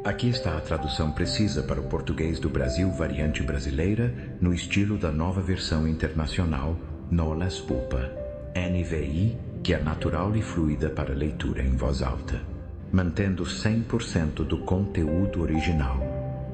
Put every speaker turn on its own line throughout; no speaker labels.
Aqui está a tradução precisa para o português do Brasil, variante brasileira, no estilo da nova versão internacional, Nolas Pulpa, NVI, que é natural e fluida para leitura em voz alta, mantendo 100% do conteúdo original,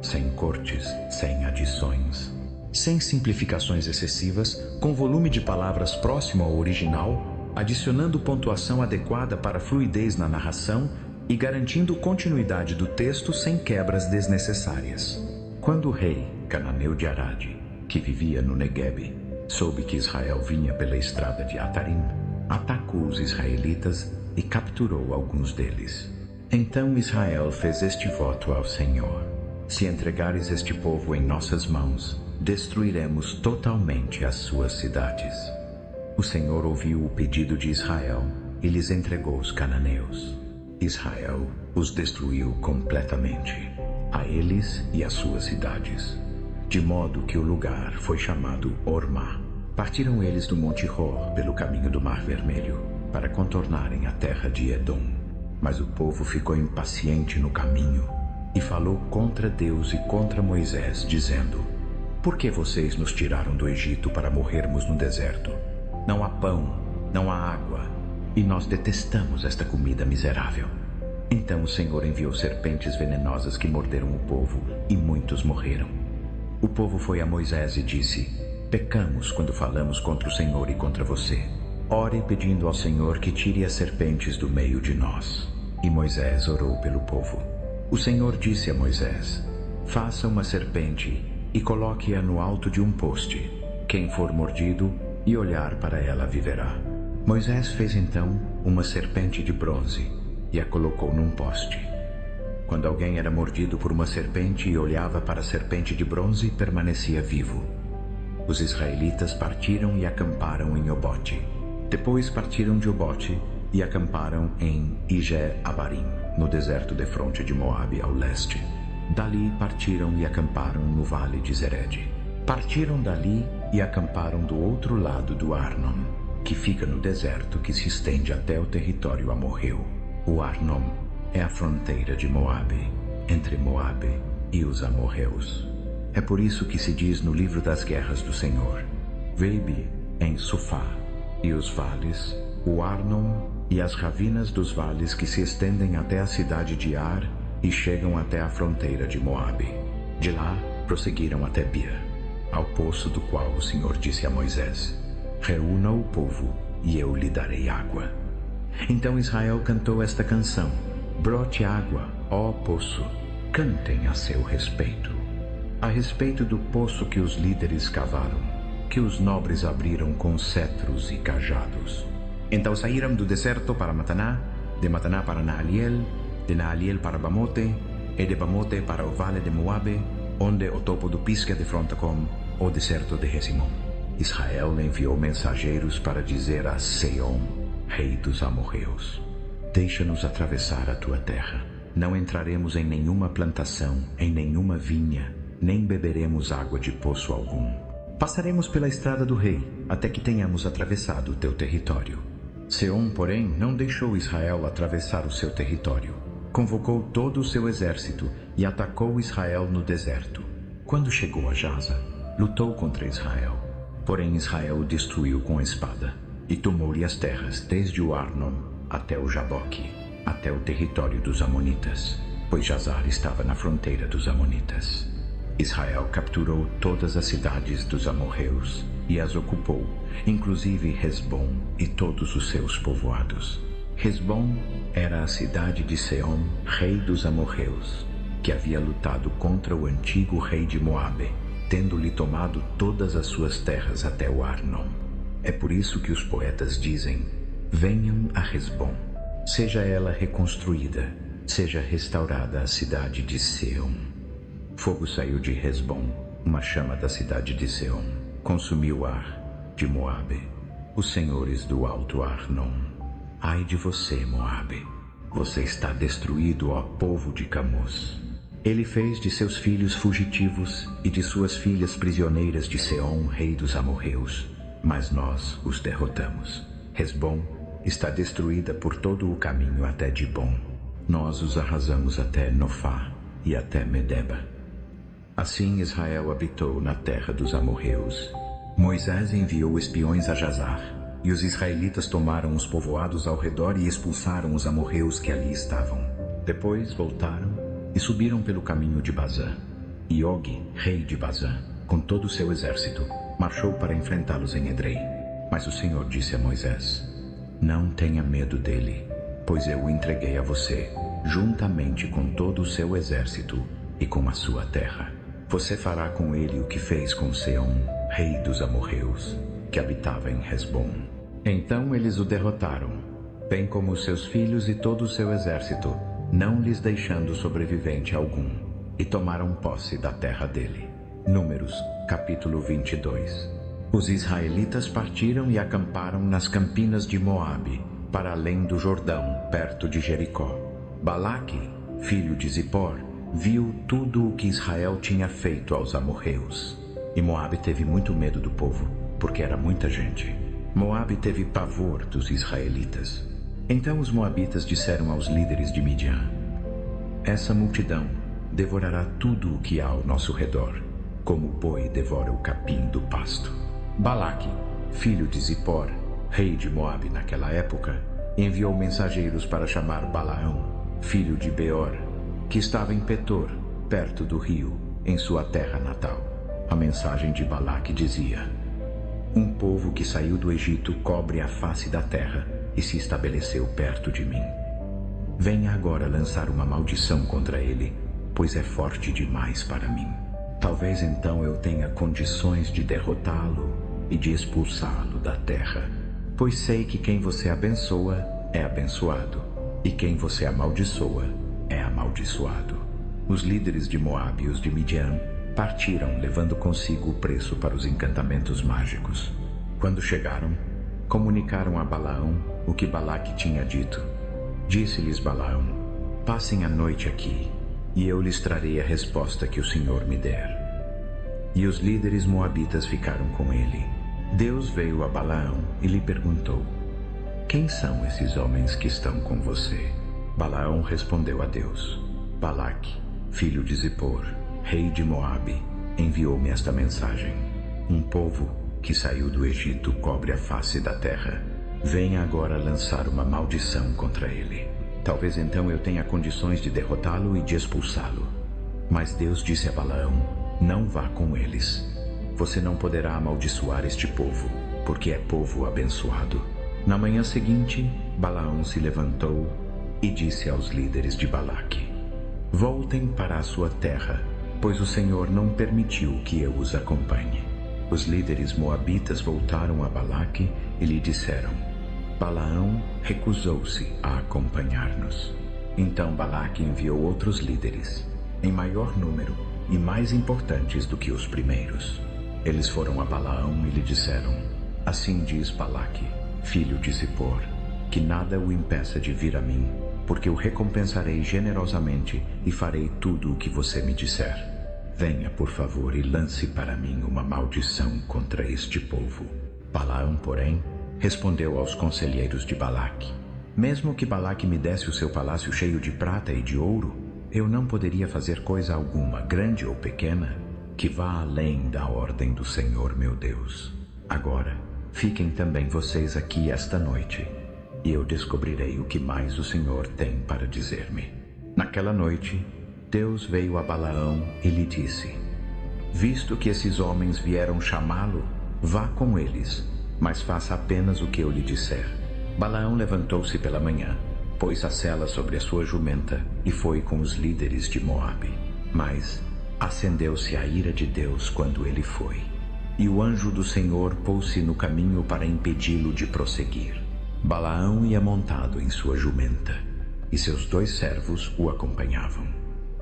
sem cortes, sem adições, sem simplificações excessivas, com volume de palavras próximo ao original, adicionando pontuação adequada para fluidez na narração e garantindo continuidade do texto sem quebras desnecessárias. Quando o rei cananeu de Arade, que vivia no Negueb, soube que Israel vinha pela estrada de Atarim, atacou os israelitas e capturou alguns deles. Então Israel fez este voto ao Senhor: se entregares este povo em nossas mãos, destruiremos totalmente as suas cidades. O Senhor ouviu o pedido de Israel e lhes entregou os cananeus. Israel os destruiu completamente, a eles e as suas cidades, de modo que o lugar foi chamado Ormá. Partiram eles do Monte Hor pelo caminho do Mar Vermelho, para contornarem a terra de Edom. Mas o povo ficou impaciente no caminho e falou contra Deus e contra Moisés, dizendo: por que vocês nos tiraram do Egito para morrermos no deserto? Não há pão, não há água, e nós detestamos esta comida miserável. Então o Senhor enviou serpentes venenosas que morderam o povo, e muitos morreram. O povo foi a Moisés e disse: pecamos quando falamos contra o Senhor e contra você. Ore pedindo ao Senhor que tire as serpentes do meio de nós. E Moisés orou pelo povo. O Senhor disse a Moisés: faça uma serpente e coloque-a no alto de um poste. Quem for mordido e olhar para ela viverá. Moisés fez então uma serpente de bronze e a colocou num poste. Quando alguém era mordido por uma serpente e olhava para a serpente de bronze, permanecia vivo. Os israelitas partiram e acamparam em Obote. Depois partiram de Obote e acamparam em Ije-Abarim, no deserto defronte de Moabe, ao leste. Dali partiram e acamparam no vale de Zered. Partiram dali e acamparam do outro lado do Arnon, que fica no deserto que se estende até o território amorreu. O Arnon é a fronteira de Moabe, entre Moabe e os amorreus. É por isso que se diz no livro das guerras do Senhor: Veibe em Sufá, e os vales, o Arnon e as ravinas dos vales que se estendem até a cidade de Ar e chegam até a fronteira de Moabe. De lá prosseguiram até Bia, ao poço do qual o Senhor disse a Moisés: reúna o povo e eu lhe darei água. Então Israel cantou esta canção: brote água, ó poço, cantem a seu respeito. A respeito do poço que os líderes cavaram, que os nobres abriram com cetros e cajados. Então saíram do deserto para Mataná, de Mataná para Naaliel, de Naaliel para Bamote, e de Bamote para o vale de Moabe, onde o topo do Pisga defronta com o deserto de Resimon. Israel enviou mensageiros para dizer a Sehom, rei dos amorreus: deixa-nos atravessar a tua terra. Não entraremos em nenhuma plantação, em nenhuma vinha, nem beberemos água de poço algum. Passaremos pela estrada do rei, até que tenhamos atravessado o teu território. Sehom, porém, não deixou Israel atravessar o seu território. Convocou todo o seu exército e atacou Israel no deserto. Quando chegou a Jaza, lutou contra Israel. Porém Israel o destruiu com a espada, e tomou-lhe as terras desde o Arnon até o Jaboque, até o território dos Amonitas, pois Jazar estava na fronteira dos Amonitas. Israel capturou todas as cidades dos amorreus e as ocupou, inclusive Hesbom e todos os seus povoados. Hesbom era a cidade de Sehom, rei dos amorreus, que havia lutado contra o antigo rei de Moabe, tendo-lhe tomado todas as suas terras até o Arnon. É por isso que os poetas dizem: venham a Hesbom, seja ela reconstruída, seja restaurada a cidade de Sehom. Fogo saiu de Hesbom, uma chama da cidade de Sehom, consumiu Ar, de Moabe, os senhores do alto Arnon. Ai de você, Moabe, você está destruído, ó povo de Camós. Ele fez de seus filhos fugitivos e de suas filhas prisioneiras de Sehom, rei dos amorreus, mas nós os derrotamos. Hesbom está destruída por todo o caminho até Dibom. Nós os arrasamos até Nofá, e até Medeba. Assim Israel habitou na terra dos amorreus. Moisés enviou espiões a Jazar, e os israelitas tomaram os povoados ao redor e expulsaram os amorreus que ali estavam. Depois voltaram e subiram pelo caminho de Bazã. E Og, rei de Bazã, com todo o seu exército, marchou para enfrentá-los em Edrei. Mas o Senhor disse a Moisés: Não tenha medo dele, pois eu o entreguei a você, juntamente com todo o seu exército e com a sua terra. Você fará com ele o que fez com Seom, rei dos amorreus, que habitava em Hesbom. Então eles o derrotaram, bem como os seus filhos e todo o seu exército, não lhes deixando sobrevivente algum, e tomaram posse da terra dele. Números, capítulo 22. Os israelitas partiram e acamparam nas campinas de Moabe, para além do Jordão, perto de Jericó. Balaque, filho de Zippor, viu tudo o que Israel tinha feito aos amorreus. E Moabe teve muito medo do povo, porque era muita gente. Moabe teve pavor dos israelitas. Então os moabitas disseram aos líderes de Midian: Essa multidão devorará tudo o que há ao nosso redor, como o boi devora o capim do pasto. Balaque, filho de Zippor, rei de Moabe naquela época, enviou mensageiros para chamar Balaão, filho de Beor, que estava em Petor, perto do rio, em sua terra natal. A mensagem de Balaque dizia: Um povo que saiu do Egito cobre a face da terra e se estabeleceu perto de mim. Venha agora lançar uma maldição contra ele, pois é forte demais para mim. Talvez então eu tenha condições de derrotá-lo e de expulsá-lo da terra, pois sei que quem você abençoa é abençoado, e quem você amaldiçoa é amaldiçoado. Os líderes de Moabe e os de Midian partiram, levando consigo o preço para os encantamentos mágicos. Quando chegaram, comunicaram a Balaão o que Balaque tinha dito. Disse-lhes Balaão: Passem a noite aqui, e eu lhes trarei a resposta que o Senhor me der. E os líderes moabitas ficaram com ele. Deus veio a Balaão e lhe perguntou: Quem são esses homens que estão com você? Balaão respondeu a Deus: Balaque, filho de Zippor, rei de Moabe, enviou-me esta mensagem: Um povo que saiu do Egito cobre a face da terra. Venha agora lançar uma maldição contra ele. Talvez então eu tenha condições de derrotá-lo e de expulsá-lo. Mas Deus disse a Balaão: Não vá com eles. Você não poderá amaldiçoar este povo, porque é povo abençoado. Na manhã seguinte, Balaão se levantou e disse aos líderes de Balaque: Voltem para a sua terra, pois o Senhor não permitiu que eu os acompanhe. Os líderes moabitas voltaram a Balaque e lhe disseram: Balaão recusou-se a acompanhar-nos. Então Balaque enviou outros líderes, em maior número e mais importantes do que os primeiros. Eles foram a Balaão e lhe disseram: Assim diz Balaque, filho de Zippor, que nada o impeça de vir a mim, porque o recompensarei generosamente e farei tudo o que você me disser. Venha, por favor, e lance para mim uma maldição contra este povo. Balaão, porém, respondeu aos conselheiros de Balaque: Mesmo que Balaque me desse o seu palácio cheio de prata e de ouro, eu não poderia fazer coisa alguma, grande ou pequena, que vá além da ordem do Senhor meu Deus. Agora, fiquem também vocês aqui esta noite, e eu descobrirei o que mais o Senhor tem para dizer-me. Naquela noite, Deus veio a Balaão e lhe disse: Visto que esses homens vieram chamá-lo, vá com eles, mas faça apenas o que eu lhe disser. Balaão levantou-se pela manhã, pôs a sela sobre a sua jumenta e foi com os líderes de Moabe. Mas acendeu-se a ira de Deus quando ele foi, e o anjo do Senhor pôs-se no caminho para impedi-lo de prosseguir. Balaão ia montado em sua jumenta, e seus 2 servos o acompanhavam.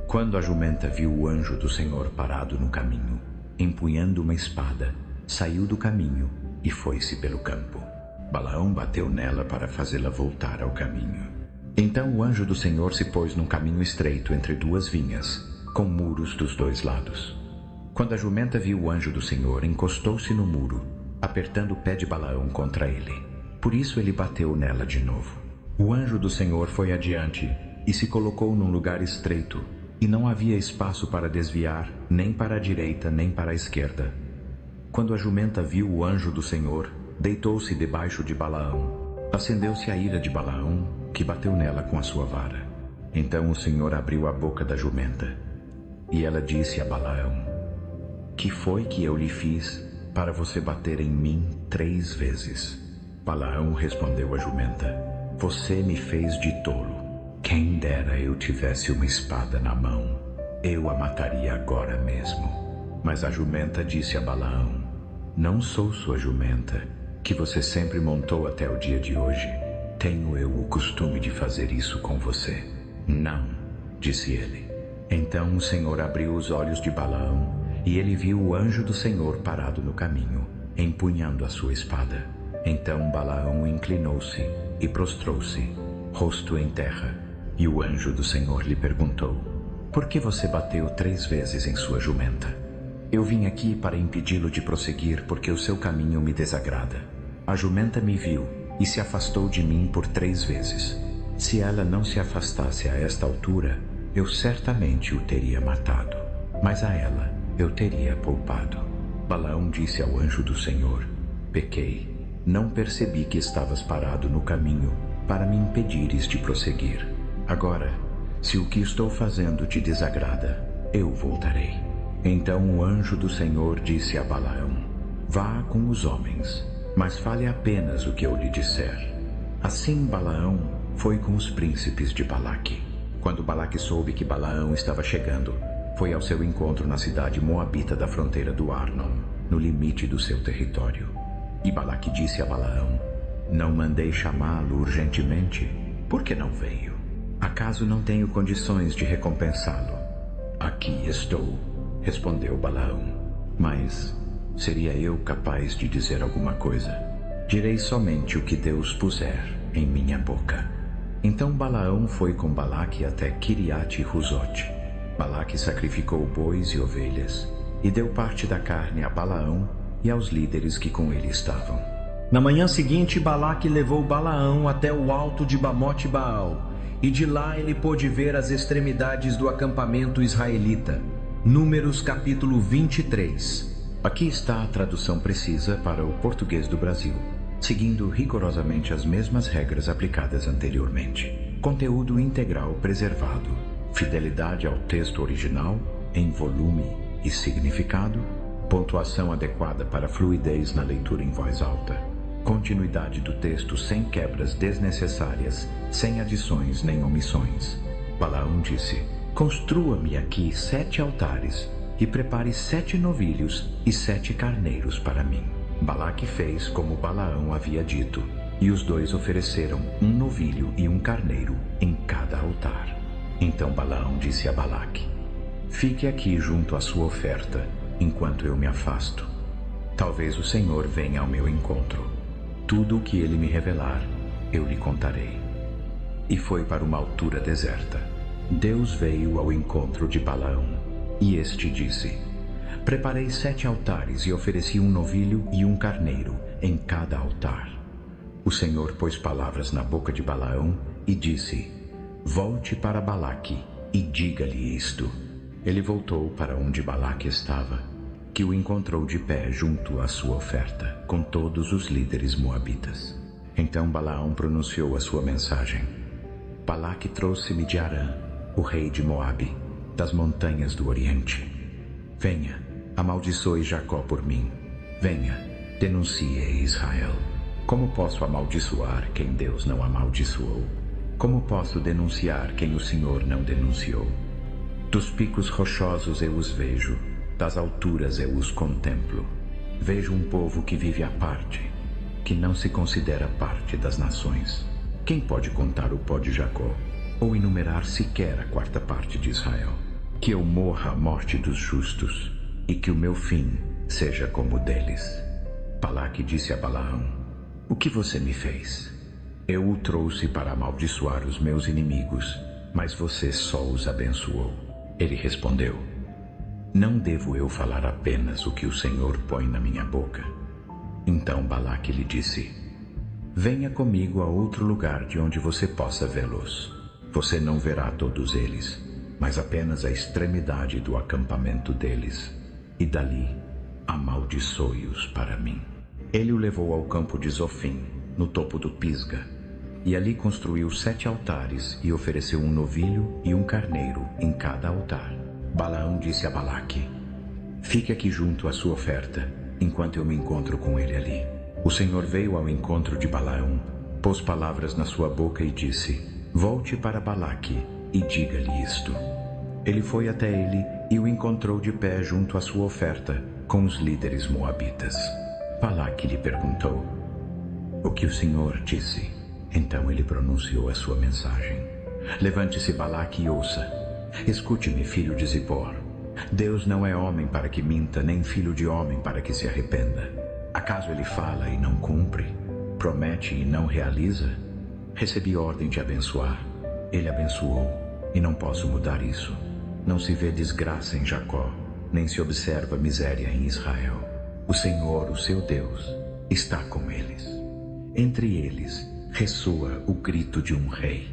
Quando a jumenta viu o anjo do Senhor parado no caminho, empunhando uma espada, saiu do caminho e foi-se pelo campo. Balaão bateu nela para fazê-la voltar ao caminho. Então o anjo do Senhor se pôs num caminho estreito entre 2 vinhas, com muros dos 2 lados. Quando a jumenta viu o anjo do Senhor, encostou-se no muro, apertando o pé de Balaão contra ele. Por isso ele bateu nela de novo. O anjo do Senhor foi adiante e se colocou num lugar estreito, e não havia espaço para desviar, nem para a direita, nem para a esquerda. Quando a jumenta viu o anjo do Senhor, deitou-se debaixo de Balaão. Acendeu-se a ira de Balaão, que bateu nela com a sua vara. Então o Senhor abriu a boca da jumenta, e ela disse a Balaão: que foi que eu lhe fiz para você bater em mim 3 vezes? Balaão respondeu à jumenta: você me fez de tolo. Quem dera eu tivesse uma espada na mão, eu a mataria agora mesmo. Mas a jumenta disse a Balaão: não sou sua jumenta, que você sempre montou até o dia de hoje. Tenho eu o costume de fazer isso com você? Não, disse ele. Então o Senhor abriu os olhos de Balaão, e ele viu o anjo do Senhor parado no caminho, empunhando a sua espada. Então Balaão inclinou-se e prostrou-se, rosto em terra, e o anjo do Senhor lhe perguntou: por que você bateu 3 vezes em sua jumenta? Eu vim aqui para impedi-lo de prosseguir, porque o seu caminho me desagrada. A jumenta me viu e se afastou de mim por 3 vezes. Se ela não se afastasse a esta altura, eu certamente o teria matado, mas a ela eu teria poupado. Balaão disse ao anjo do Senhor: pequei, não percebi que estavas parado no caminho para me impedires de prosseguir. Agora, se o que estou fazendo te desagrada, eu voltarei. Então o anjo do Senhor disse a Balaão: vá com os homens, mas fale apenas o que eu lhe disser. Assim Balaão foi com os príncipes de Balaque. Quando Balaque soube que Balaão estava chegando, foi ao seu encontro na cidade moabita da fronteira do Arnon, no limite do seu território. E Balaque disse a Balaão: não mandei chamá-lo urgentemente? Por que não veio? Acaso não tenho condições de recompensá-lo? Aqui estou, respondeu Balaão. Mas seria eu capaz de dizer alguma coisa? Direi somente o que Deus puser em minha boca. Então Balaão foi com Balaque até Quiriate-Huzote. Balaque sacrificou bois e ovelhas, e deu parte da carne a Balaão e aos líderes que com ele estavam.
Na manhã seguinte, Balaque levou Balaão até o alto de Bamote-Baal, e de lá ele pôde ver as extremidades do acampamento israelita. Números capítulo 23.
Aqui está a tradução precisa para o português do Brasil, seguindo rigorosamente as mesmas regras aplicadas anteriormente. Conteúdo integral preservado, fidelidade ao texto original em volume e significado, pontuação adequada para fluidez na leitura em voz alta, continuidade do texto sem quebras desnecessárias, sem adições nem omissões. Balaão disse: construa-me aqui 7 altares e prepare 7 novilhos e 7 carneiros para mim. Balaque fez como Balaão havia dito, e os dois ofereceram um novilho e um carneiro em cada altar. Então Balaão disse a Balaque: fique aqui junto à sua oferta, enquanto eu me afasto. Talvez o Senhor venha ao meu encontro. Tudo o que ele me revelar, eu lhe contarei. E foi para uma altura deserta. Deus veio ao encontro de Balaão, e este disse: preparei 7 altares e ofereci um novilho e um carneiro em cada altar. O Senhor pôs palavras na boca de Balaão e disse: volte para Balaque e diga-lhe isto. Ele voltou para onde Balaque estava, que o encontrou de pé junto à sua oferta, com todos os líderes moabitas. Então Balaão pronunciou a sua mensagem: Balaque trouxe-me de Arã, o rei de Moabe, das montanhas do Oriente. Venha, amaldiçoe Jacó por mim. Venha, denuncie Israel. Como posso amaldiçoar quem Deus não amaldiçoou? Como posso denunciar quem o Senhor não denunciou? Dos picos rochosos eu os vejo, das alturas eu os contemplo. Vejo um povo que vive à parte, que não se considera parte das nações. Quem pode contar o pó de Jacó, ou enumerar sequer a 4ª parte de Israel? Que eu morra a morte dos justos, e que o meu fim seja como o deles. Balaque disse a Balaão: o que você me fez? Eu o trouxe para amaldiçoar os meus inimigos, mas você só os abençoou. Ele respondeu: não devo eu falar apenas o que o Senhor põe na minha boca? Então Balaque lhe disse: venha comigo a outro lugar de onde você possa vê-los. Você não verá todos eles, mas apenas a extremidade do acampamento deles, e dali amaldiçoe-os para mim. Ele o levou ao campo de Zofim, no topo do Pisga, e ali construiu 7 altares e ofereceu um novilho e um carneiro em cada altar. Balaão disse a Balaque: fique aqui junto à sua oferta, enquanto eu me encontro com ele ali. O Senhor veio ao encontro de Balaão, pôs palavras na sua boca e disse: volte para Balaque e diga-lhe isto. Ele foi até ele e o encontrou de pé junto à sua oferta, com os líderes moabitas. Balaque lhe perguntou: o que o Senhor disse? Então ele pronunciou a sua mensagem. Levante-se, Balaque, e ouça. Escute-me, filho de Zippor. Deus não é homem para que minta, nem filho de homem para que se arrependa. Acaso ele fala e não cumpre? Promete e não realiza? Recebi ordem de abençoar. Ele abençoou, e não posso mudar isso. Não se vê desgraça em Jacó, nem se observa miséria em Israel. O Senhor, o seu Deus, está com eles. Entre eles ressoa o grito de um rei.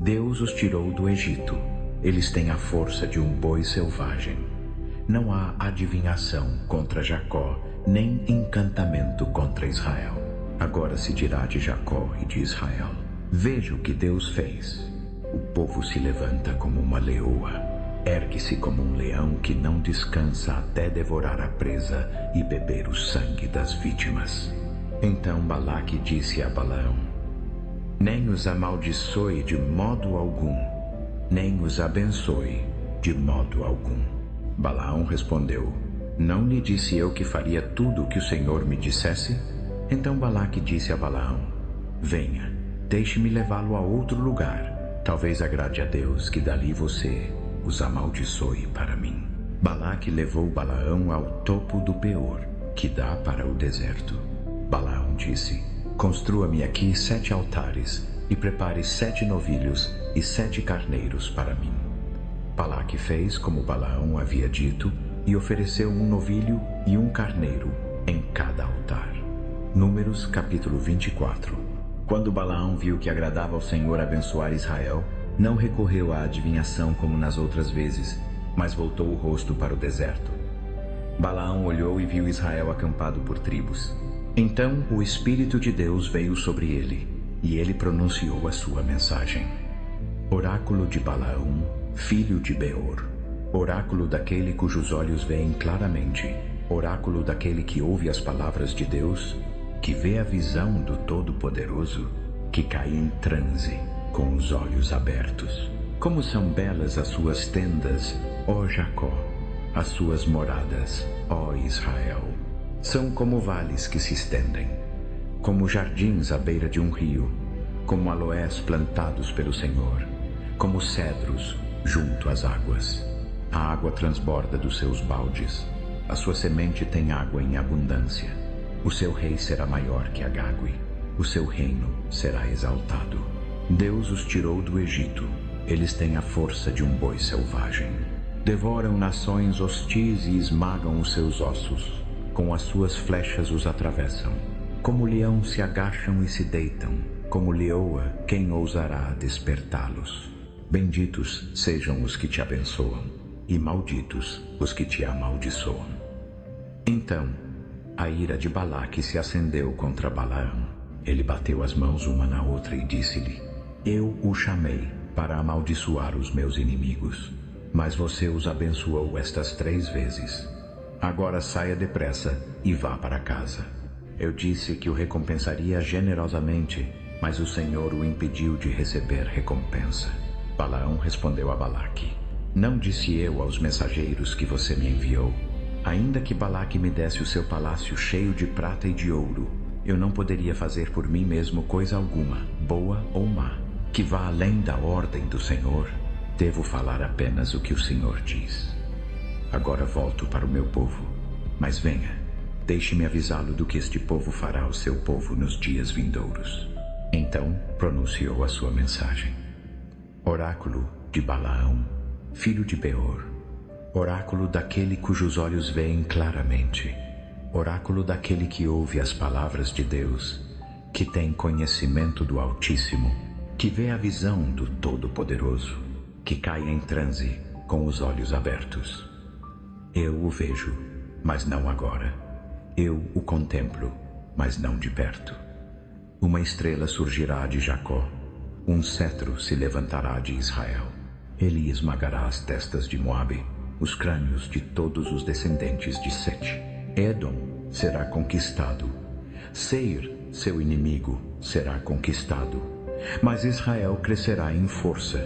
Deus os tirou do Egito. Eles têm a força de um boi selvagem. Não há adivinhação contra Jacó, nem encantamento contra Israel. Agora se dirá de Jacó e de Israel: veja o que Deus fez. O povo se levanta como uma leoa, ergue-se como um leão que não descansa até devorar a presa e beber o sangue das vítimas. Então Balaque disse a Balaão: nem os amaldiçoe de modo algum, nem os abençoe de modo algum. Balaão respondeu: não lhe disse eu que faria tudo o que o Senhor me dissesse? Então Balaque disse a Balaão: venha, deixe-me levá-lo a outro lugar. Talvez agrade a Deus que dali você os amaldiçoe para mim. Balaque levou Balaão ao topo do Peor, que dá para o deserto. Balaão disse: construa-me aqui 7 altares e prepare 7 novilhos e 7 carneiros para mim. Balaque fez como Balaão havia dito e ofereceu um novilho e um carneiro em cada altar. Números capítulo 24. Quando Balaão viu que agradava ao Senhor abençoar Israel, não recorreu à adivinhação como nas outras vezes, mas voltou o rosto para o deserto. Balaão olhou e viu Israel acampado por tribos. Então o Espírito de Deus veio sobre ele, e ele pronunciou a sua mensagem. Oráculo de Balaão, filho de Beor. Oráculo daquele cujos olhos veem claramente. Oráculo daquele que ouve as palavras de Deus, que vê a visão do Todo-Poderoso, que cai em transe com os olhos abertos. Como são belas as suas tendas, ó Jacó, as suas moradas, ó Israel. São como vales que se estendem, como jardins à beira de um rio, como aloés plantados pelo Senhor, como cedros junto às águas. A água transborda dos seus baldes, a sua semente tem água em abundância. O seu rei será maior que Agag, o seu reino será exaltado. Deus os tirou do Egito, eles têm a força de um boi selvagem. Devoram nações hostis e esmagam os seus ossos, com as suas flechas os atravessam. Como leão se agacham e se deitam, como leoa, quem ousará despertá-los? Benditos sejam os que te abençoam, e malditos os que te amaldiçoam. Então a ira de Balaque se acendeu contra Balaão. Ele bateu as mãos uma na outra e disse-lhe: eu o chamei para amaldiçoar os meus inimigos, mas você os abençoou estas 3 vezes. Agora saia depressa e vá para casa. Eu disse que o recompensaria generosamente, mas o Senhor o impediu de receber recompensa. Balaão respondeu a Balaque: não disse eu aos mensageiros que você me enviou? Ainda que Balaque me desse o seu palácio cheio de prata e de ouro, eu não poderia fazer por mim mesmo coisa alguma, boa ou má, que vá além da ordem do Senhor. Devo falar apenas o que o Senhor diz. Agora volto para o meu povo, mas venha, deixe-me avisá-lo do que este povo fará ao seu povo nos dias vindouros. Então pronunciou a sua mensagem. Oráculo de Balaão, filho de Beor. Oráculo daquele cujos olhos veem claramente. Oráculo daquele que ouve as palavras de Deus, que tem conhecimento do Altíssimo, que vê a visão do Todo-Poderoso. que cai em transe com os olhos abertos. Eu o vejo, mas não agora. Eu o contemplo, mas não de perto. Uma estrela surgirá de Jacó, um cetro se levantará de Israel. Ele esmagará as testas de Moabe, os crânios de todos os descendentes de Sete. Edom será conquistado. Seir, seu inimigo, será conquistado. Mas Israel crescerá em força.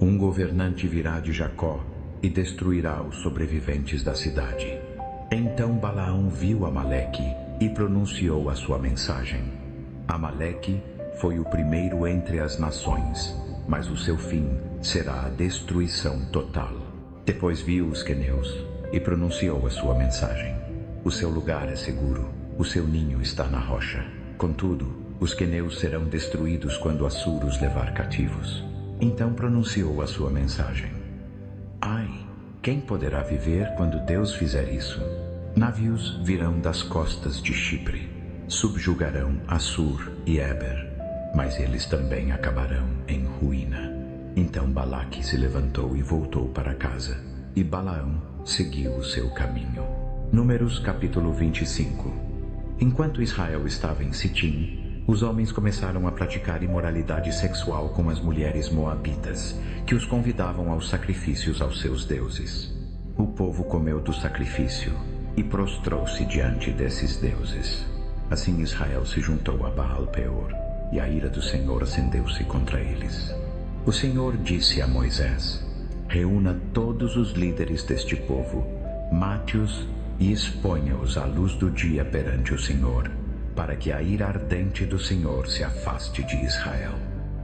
Um governante virá de Jacó e destruirá os sobreviventes da cidade. Então Balaão viu Amaleque e pronunciou a sua mensagem. Amaleque foi o primeiro entre as nações, mas o seu fim será a destruição total. Depois viu os queneus e pronunciou a sua mensagem. O seu lugar é seguro, o seu ninho está na rocha. Contudo, os queneus serão destruídos quando Assur os levar cativos. Então pronunciou a sua mensagem. Ai, quem poderá viver quando Deus fizer isso? Navios virão das costas de Chipre, subjugarão Assur e Eber, mas eles também acabarão em ruína. Então Balaque se levantou e voltou para casa, e Balaão seguiu o seu caminho. Números capítulo 25. Enquanto Israel estava em Sitim, os homens começaram a praticar imoralidade sexual com as mulheres moabitas, que os convidavam aos sacrifícios aos seus deuses. O povo comeu do sacrifício e prostrou-se diante desses deuses. Assim Israel se juntou a Baal-Peor, e a ira do Senhor acendeu-se contra eles. O Senhor disse a Moisés: reúna todos os líderes deste povo, mate-os e exponha-os à luz do dia perante o Senhor, para que a ira ardente do Senhor se afaste de Israel.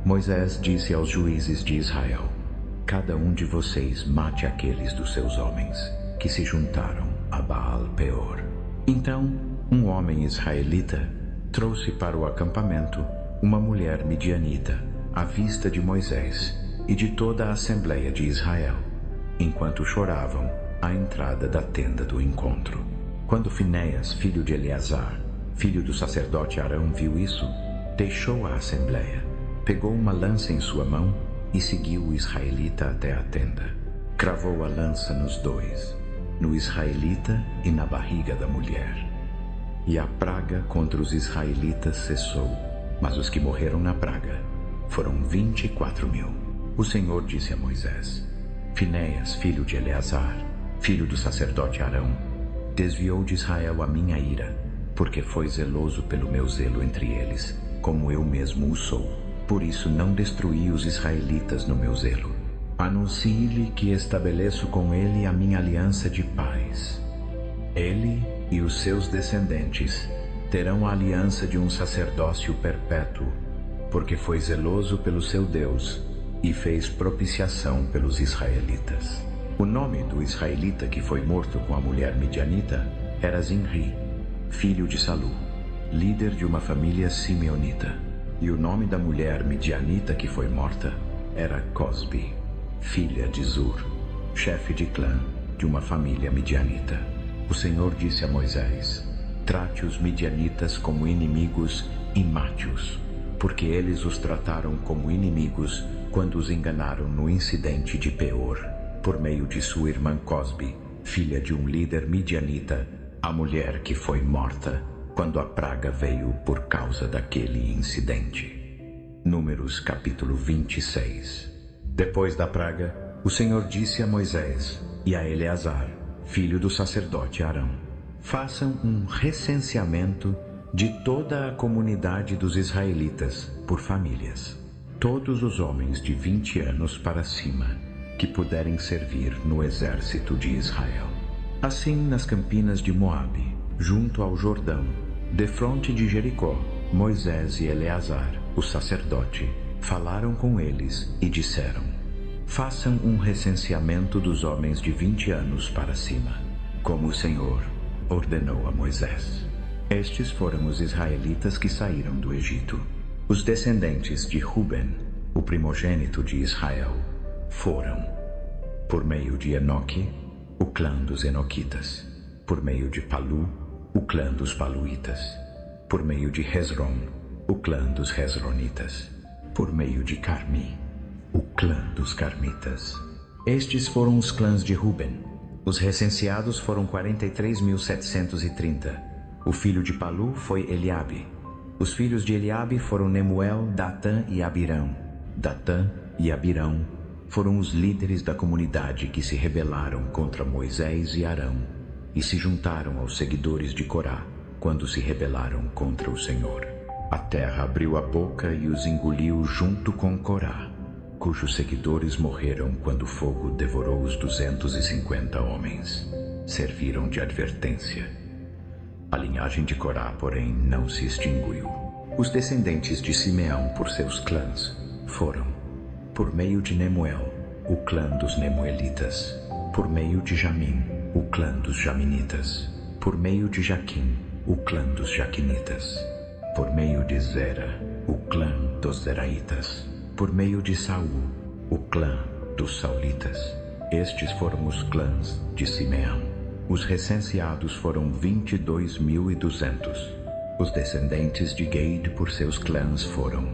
Moisés disse aos juízes de Israel: cada um de vocês mate aqueles dos seus homens que se juntaram a Baal-Peor. Então, um homem israelita trouxe para o acampamento uma mulher midianita, à vista de Moisés e de toda a Assembleia de Israel, enquanto choravam à entrada da tenda do encontro. Quando Finéias, filho de Eleazar, filho do sacerdote Arão, viu isso, deixou a Assembleia, pegou uma lança em sua mão e seguiu o israelita até a tenda. Cravou a lança nos dois, no israelita e na barriga da mulher. E a praga contra os israelitas cessou, mas os que morreram na praga foram 24.000. O Senhor disse a Moisés: Finéias, filho de Eleazar, filho do sacerdote Arão, desviou de Israel a minha ira, porque foi zeloso pelo meu zelo entre eles, como eu mesmo o sou. Por isso não destruí os israelitas no meu zelo. Anuncie-lhe que estabeleço com ele a minha aliança de paz. Ele e os seus descendentes terão a aliança de um sacerdócio perpétuo, porque foi zeloso pelo seu Deus e fez propiciação pelos israelitas. O nome do israelita que foi morto com a mulher midianita era Zinri, filho de Salu, líder de uma família simeonita. E o nome da mulher midianita que foi morta era Cosbi, filha de Zur, chefe de clã de uma família midianita. O Senhor disse a Moisés: trate os midianitas como inimigos e mate-os, porque eles os trataram como inimigos quando os enganaram no incidente de Peor, por meio de sua irmã Cosbi, filha de um líder midianita, a mulher que foi morta quando a praga veio por causa daquele incidente. Números capítulo 26. Depois da praga, o Senhor disse a Moisés e a Eleazar, filho do sacerdote Arão: façam um recenseamento de toda a comunidade dos israelitas por famílias, todos os homens de 20 anos para cima, que puderem servir no exército de Israel. Assim, nas campinas de Moabe, junto ao Jordão, defronte de Jericó, Moisés e Eleazar, o sacerdote, falaram com eles e disseram: façam um recenseamento dos homens de 20 anos para cima, como o Senhor ordenou a Moisés. Estes foram os israelitas que saíram do Egito. Os descendentes de Ruben, o primogênito de Israel, foram, por meio de Enoque, o clã dos Enoquitas; por meio de Palu, o clã dos Paluitas; por meio de Hezron, o clã dos Hezronitas; por meio de Carmi, o clã dos Carmitas. Estes foram os clãs de Ruben. Os recenseados foram 43.730. O filho de Palu foi Eliabe. Os filhos de Eliabe foram Nemuel, Datã e Abirão. Datã e Abirão foram os líderes da comunidade que se rebelaram contra Moisés e Arão e se juntaram aos seguidores de Corá quando se rebelaram contra o Senhor. A terra abriu a boca e os engoliu junto com Corá, cujos seguidores morreram quando o fogo devorou os 250 homens. Serviram de advertência. A linhagem de Corá, porém, não se extinguiu. Os descendentes de Simeão por seus clãs foram, por meio de Nemuel, o clã dos Nemuelitas; por meio de Jamim, o clã dos Jaminitas; por meio de Jaquim, o clã dos Jaquinitas; por meio de Zera, o clã dos Zeraitas; por meio de Saul, o clã dos Saulitas. Estes foram os clãs de Simeão. Os recenseados foram 22.200. Os descendentes de Gade por seus clãs foram,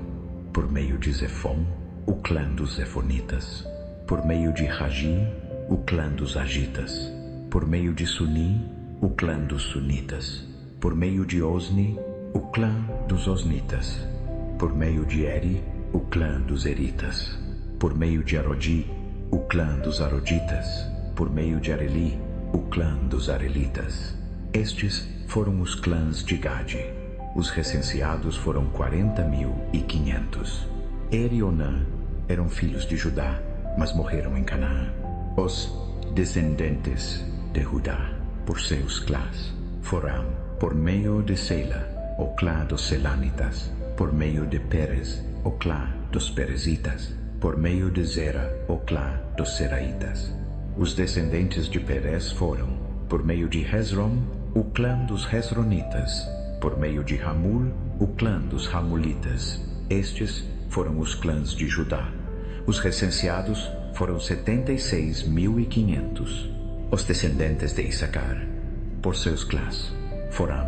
por meio de Zefon, o clã dos Zefonitas; por meio de Ragi, o clã dos Agitas; por meio de Suni, o clã dos Sunitas; por meio de Osni, o clã dos Osnitas; por meio de Eri, o clã dos Eritas; por meio de Arodi, o clã dos Aroditas; por meio de Areli, o clã dos Arelitas. Estes foram os clãs de Gade. Os recenseados foram 40.500. Er e Onã eram filhos de Judá, mas morreram em Canaã. Os descendentes de Judá, por seus clãs, foram, por meio de Sela, o clã dos Selanitas; por meio de Pérez, o clã dos Perezitas; por meio de Zera, o clã dos Seraitas. Os descendentes de Perez foram, por meio de Hezron, o clã dos Hezronitas; por meio de Hamul, o clã dos Hamulitas. Estes foram os clãs de Judá. Os recenseados foram 76.500. Os descendentes de Issacar, por seus clãs, foram,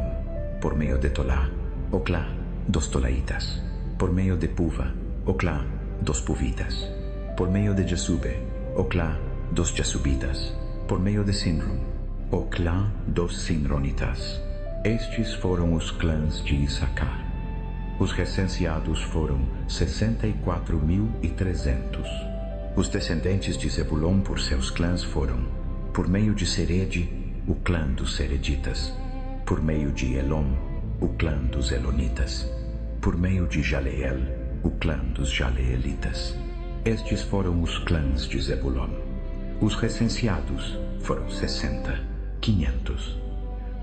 por meio de Tolá, o clã dos Tolaitas; por meio de Puva, o clã dos Puvitas; por meio de Jasube, o clã dos Jasubitas; por meio de Sinron, o clã dos Sinronitas. Estes foram os clãs de Issacar. Os recenseados foram 64.300. Os descendentes de Zebulon por seus clãs foram, por meio de Serede, o clã dos Sereditas; por meio de Elom, o clã dos Elonitas; por meio de Jaleel, o clã dos Jaleelitas. Estes foram os clãs de Zebulon. Os recenseados foram 60.500.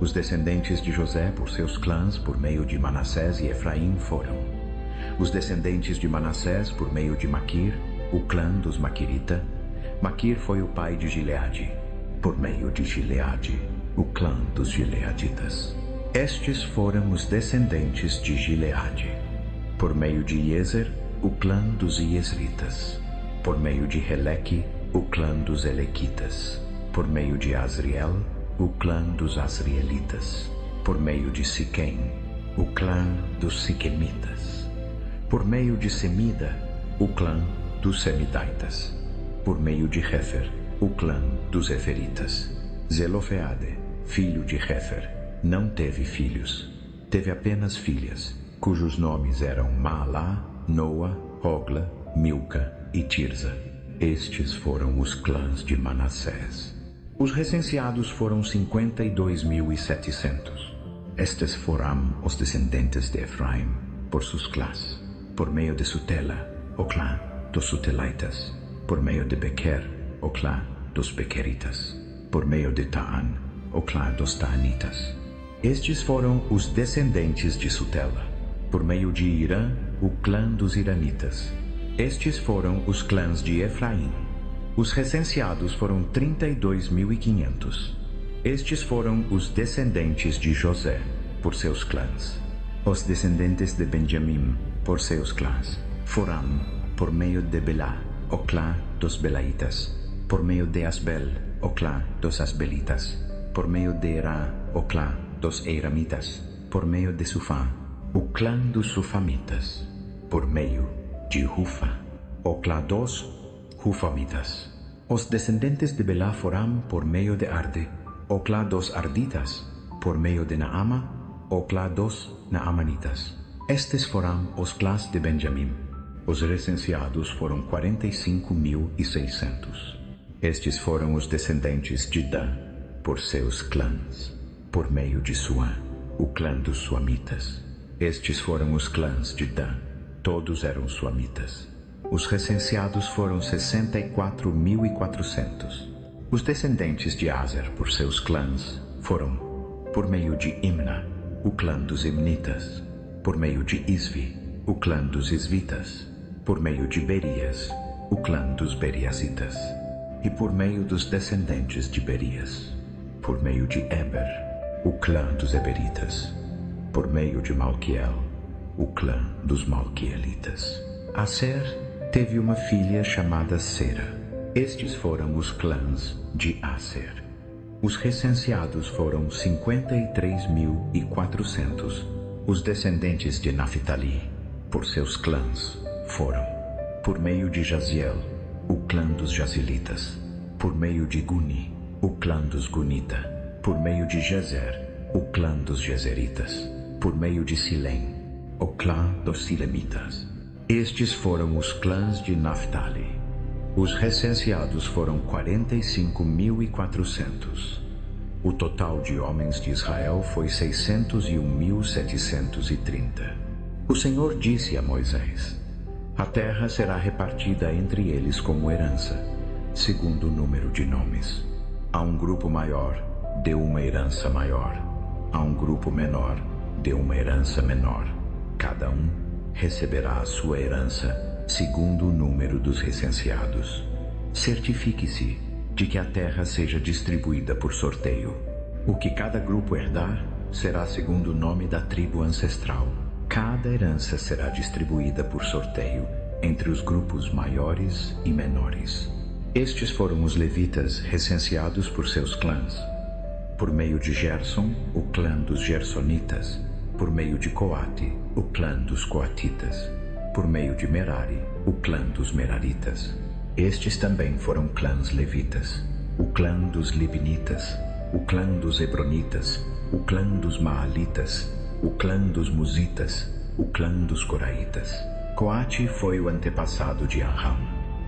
Os descendentes de José por seus clãs, por meio de Manassés e Efraim, foram: os descendentes de Manassés por meio de Maquir, o clã dos Maquirita. Maquir foi o pai de Gileade; por meio de Gileade, o clã dos Gileaditas. Estes foram os descendentes de Gileade. Por meio de Iezer, o clã dos Iezritas; por meio de Heleque, o clã dos Elequitas; por meio de Asriel, o clã dos Asrielitas; por meio de Siquém, o clã dos Siquemitas; por meio de Semida, o clã dos Semidaitas; por meio de Hefer, o clã dos Heferitas. Zelofeade, filho de Hefer, não teve filhos, teve apenas filhas, cujos nomes eram Maalá, Noa, Hogla, Milca e Tirza. Estes foram os clãs de Manassés. Os recenseados foram 52.700. Estes foram os descendentes de Efraim, por seus clãs, por meio de Sutela, o clã dos Sutelaitas; por meio de Bequer, o clã dos Bequeritas; por meio de Taan, o clã dos Taanitas. Estes foram os descendentes de Sutela; por meio de Irã, o clã dos Iranitas. Estes foram os clãs de Efraim. Os recenseados foram 32.500. Estes foram os descendentes de José, por seus clãs. Os descendentes de Benjamim, por seus clãs, foram, por meio de Belá, o clã dos Belaitas; por meio de Asbel, o clã dos Asbelitas; por meio de Erá, o clã dos Eiramitas; por meio de Sufã, o clã dos Sufamitas; por meio de Rufa, Oclá dos, Hufamitas. Os descendentes de Belá foram por meio de Arde, Oclá dos Arditas, por meio de Naama, Oclá dos Naamanitas. Estes foram os clãs de Benjamim. Os recenseados foram 45.600. Estes foram os descendentes de Dan, por seus clãs, por meio de Suã, o clã dos Suamitas. Estes foram os clãs de Dan, todos eram Suamitas. Os recenseados foram 64.400. Os descendentes de Aser, por seus clãs, foram, por meio de Imna, o clã dos Imnitas, por meio de Isvi, o clã dos Isvitas, por meio de Berias, o clã dos Beriasitas, e por meio dos descendentes de Berias, por meio de Eber, o clã dos Eberitas, por meio de Malquiel, o clã dos Malquielitas. Aser teve uma filha chamada Sera. Estes foram os clãs de Aser. Os recenseados foram 53.400. Os descendentes de Naphtali, por seus clãs, foram, por meio de Jaziel, o clã dos Jazilitas, por meio de Guni, o clã dos Gunita, por meio de Jezer, o clã dos Jezeritas, por meio de Silém, o clã dos Silemitas. Estes foram os clãs de Naphtali. Os recenseados foram 45.400. O total de homens de Israel foi 601.730. O Senhor disse a Moisés: a terra será repartida entre eles como herança, segundo o número de nomes. A um grupo maior, dê uma herança maior. A um grupo menor, dê uma herança menor. Cada um receberá a sua herança, segundo o número dos recenseados. Certifique-se de que a terra seja distribuída por sorteio. O que cada grupo herdar será segundo o nome da tribo ancestral. Cada herança será distribuída por sorteio entre os grupos maiores e menores. Estes foram os levitas recenseados por seus clãs. Por meio de Gerson, o clã dos Gersonitas. Por meio de Coate, o clã dos Coatitas. Por meio de Merari, o clã dos Meraritas. Estes também foram clãs levitas. O clã dos Libnitas, o clã dos Hebronitas, o clã dos Maalitas, o clã dos Musitas, o clã dos Coraitas. Coate foi o antepassado de Anrão.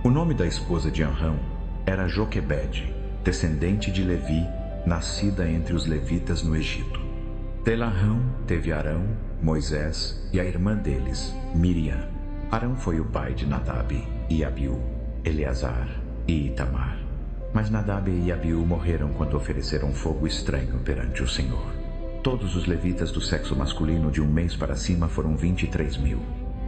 O nome da esposa de Anrão era Joquebede, descendente de Levi, nascida entre os levitas no Egito. Dela Arão teve Arão, Moisés e a irmã deles, Miriam. Arão foi o pai de Nadab e Abiú, Eleazar e Itamar. Mas Nadab e Abiú morreram quando ofereceram fogo estranho perante o Senhor. Todos os levitas do sexo masculino de um mês para cima foram 23.000.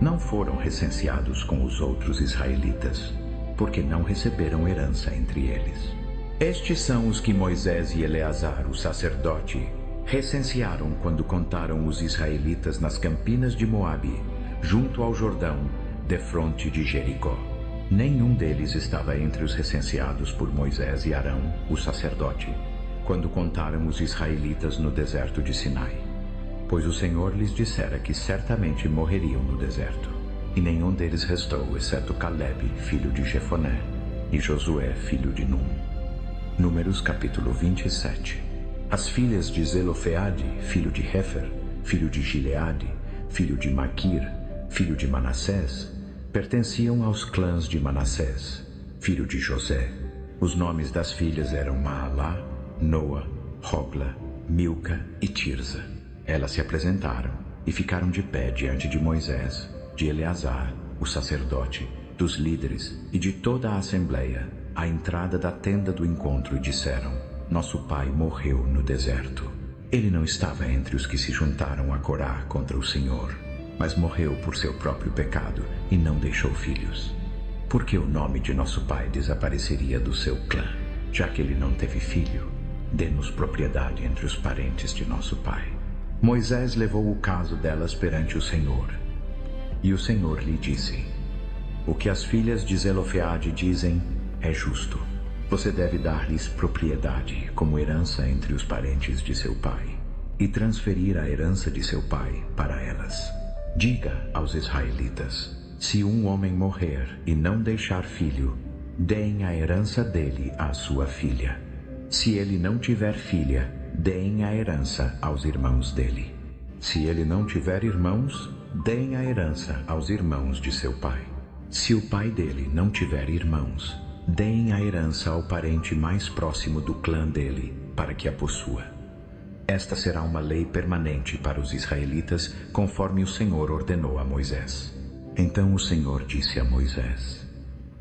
Não foram recenseados com os outros israelitas, porque não receberam herança entre eles. Estes são os que Moisés e Eleazar, o sacerdote, recensearam quando contaram os israelitas nas campinas de Moabe, junto ao Jordão, defronte de Jericó. Nenhum deles estava entre os recenseados por Moisés e Arão, o sacerdote, quando contaram os israelitas no deserto de Sinai. Pois o Senhor lhes dissera que certamente morreriam no deserto. E nenhum deles restou, exceto Calebe, filho de Jefoné, e Josué, filho de Num. Números capítulo 27. As filhas de Zelofeade, filho de Hefer, filho de Gileade, filho de Maquir, filho de Manassés, pertenciam aos clãs de Manassés, filho de José. Os nomes das filhas eram Maalá, Noa, Hogla, Milca e Tirza. Elas se apresentaram e ficaram de pé diante de Moisés, de Eleazar, o sacerdote, dos líderes e de toda a assembleia, à entrada da tenda do encontro, e disseram: nosso pai morreu no deserto. Ele não estava entre os que se juntaram a Corá contra o Senhor, mas morreu por seu próprio pecado e não deixou filhos. Porque o nome de nosso pai desapareceria do seu clã, já que ele não teve filho? Dê-nos propriedade entre os parentes de nosso pai. Moisés levou o caso delas perante o Senhor. E o Senhor lhe disse: o que as filhas de Zelofeade dizem é justo. Você deve dar-lhes propriedade como herança entre os parentes de seu pai, e transferir a herança de seu pai para elas. Diga aos israelitas: Se um homem morrer e não deixar filho, deem a herança dele à sua filha. Se ele não tiver filha, deem a herança aos irmãos dele. Se ele não tiver irmãos, deem a herança aos irmãos de seu pai. Se o pai dele não tiver irmãos, deem a herança ao parente mais próximo do clã dele, para que a possua. Esta será uma lei permanente para os israelitas, conforme o Senhor ordenou a Moisés. Então o Senhor disse a Moisés: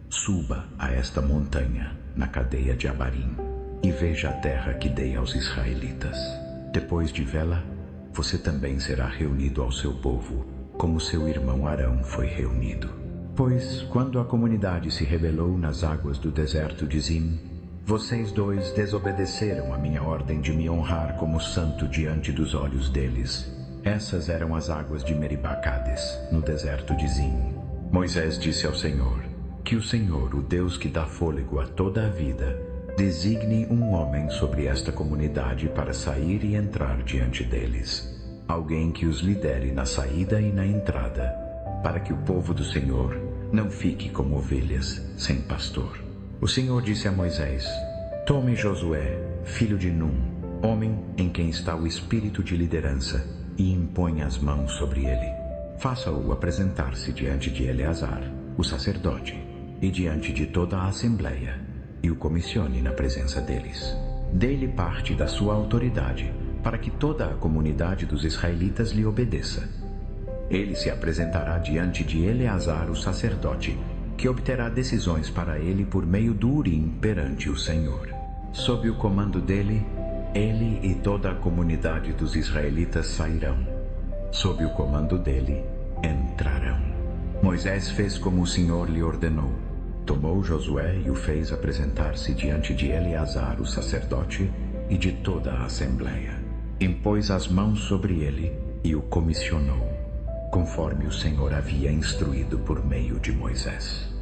Suba a esta montanha, na cadeia de Abarim, e veja a terra que dei aos israelitas. Depois de vê-la, você também será reunido ao seu povo, como seu irmão Arão foi reunido. Pois, quando a comunidade se rebelou nas águas do deserto de Zim, vocês dois desobedeceram a minha ordem de me honrar como santo diante dos olhos deles. Essas eram as águas de Meribá-Cades, no deserto de Zim. Moisés disse ao Senhor: Que o Senhor, o Deus que dá fôlego a toda a vida, designe um homem sobre esta comunidade para sair e entrar diante deles. Alguém que os lidere na saída e na entrada, para que o povo do Senhor não fique como ovelhas sem pastor. O Senhor disse a Moisés: Tome Josué, filho de Num, homem em quem está o espírito de liderança, e imponha as mãos sobre ele. Faça-o apresentar-se diante de Eleazar, o sacerdote, e diante de toda a assembleia, e o comissione na presença deles. Dê-lhe parte da sua autoridade, para que toda a comunidade dos israelitas lhe obedeça. Ele se apresentará diante de Eleazar, o sacerdote, que obterá decisões para ele por meio do Urim perante o Senhor. Sob o comando dele, ele e toda a comunidade dos israelitas sairão. Sob o comando dele, entrarão. Moisés fez como o Senhor lhe ordenou. Tomou Josué e o fez apresentar-se diante de Eleazar, o sacerdote, e de toda a assembleia. Impôs as mãos sobre ele e o comissionou, conforme o Senhor havia instruído por meio de Moisés.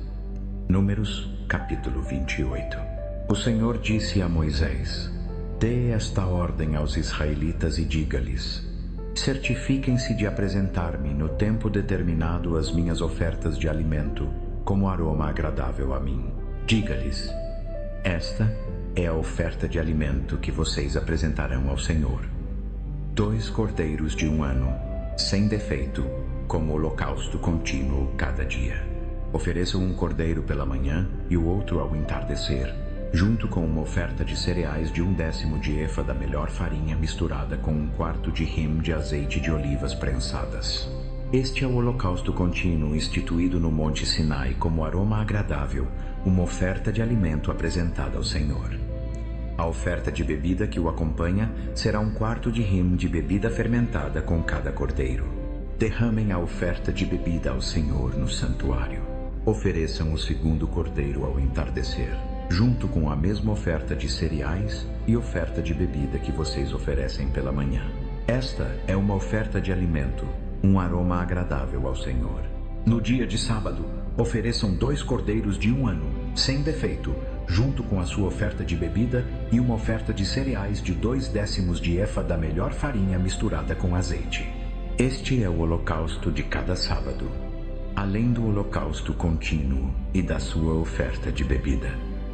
Números, capítulo 28. O Senhor disse a Moisés: Dê esta ordem aos israelitas e diga-lhes: Certifiquem-se de apresentar-me no tempo determinado as minhas ofertas de alimento, como aroma agradável a mim. Diga-lhes: Esta é a oferta de alimento que vocês apresentarão ao Senhor. 2 cordeiros de 1 ano, sem defeito, como holocausto contínuo cada dia. Ofereçam um cordeiro pela manhã e o outro ao entardecer, junto com uma oferta de cereais de 1/10 de efa da melhor farinha misturada com 1/4 de hin de azeite de olivas prensadas. Este é o holocausto contínuo instituído no Monte Sinai como aroma agradável, uma oferta de alimento apresentada ao Senhor. A oferta de bebida que o acompanha será 1/4 de hin de bebida fermentada com cada cordeiro. Derramem a oferta de bebida ao Senhor no santuário. Ofereçam o 2º cordeiro ao entardecer, junto com a mesma oferta de cereais e oferta de bebida que vocês oferecem pela manhã. Esta é uma oferta de alimento, um aroma agradável ao Senhor. No dia de sábado, ofereçam 2 cordeiros de 1 ano, sem defeito, junto com a sua oferta de bebida e uma oferta de cereais de 2/10 de efa da melhor farinha misturada com azeite. Este é o holocausto de cada sábado, além do holocausto contínuo e da sua oferta de bebida.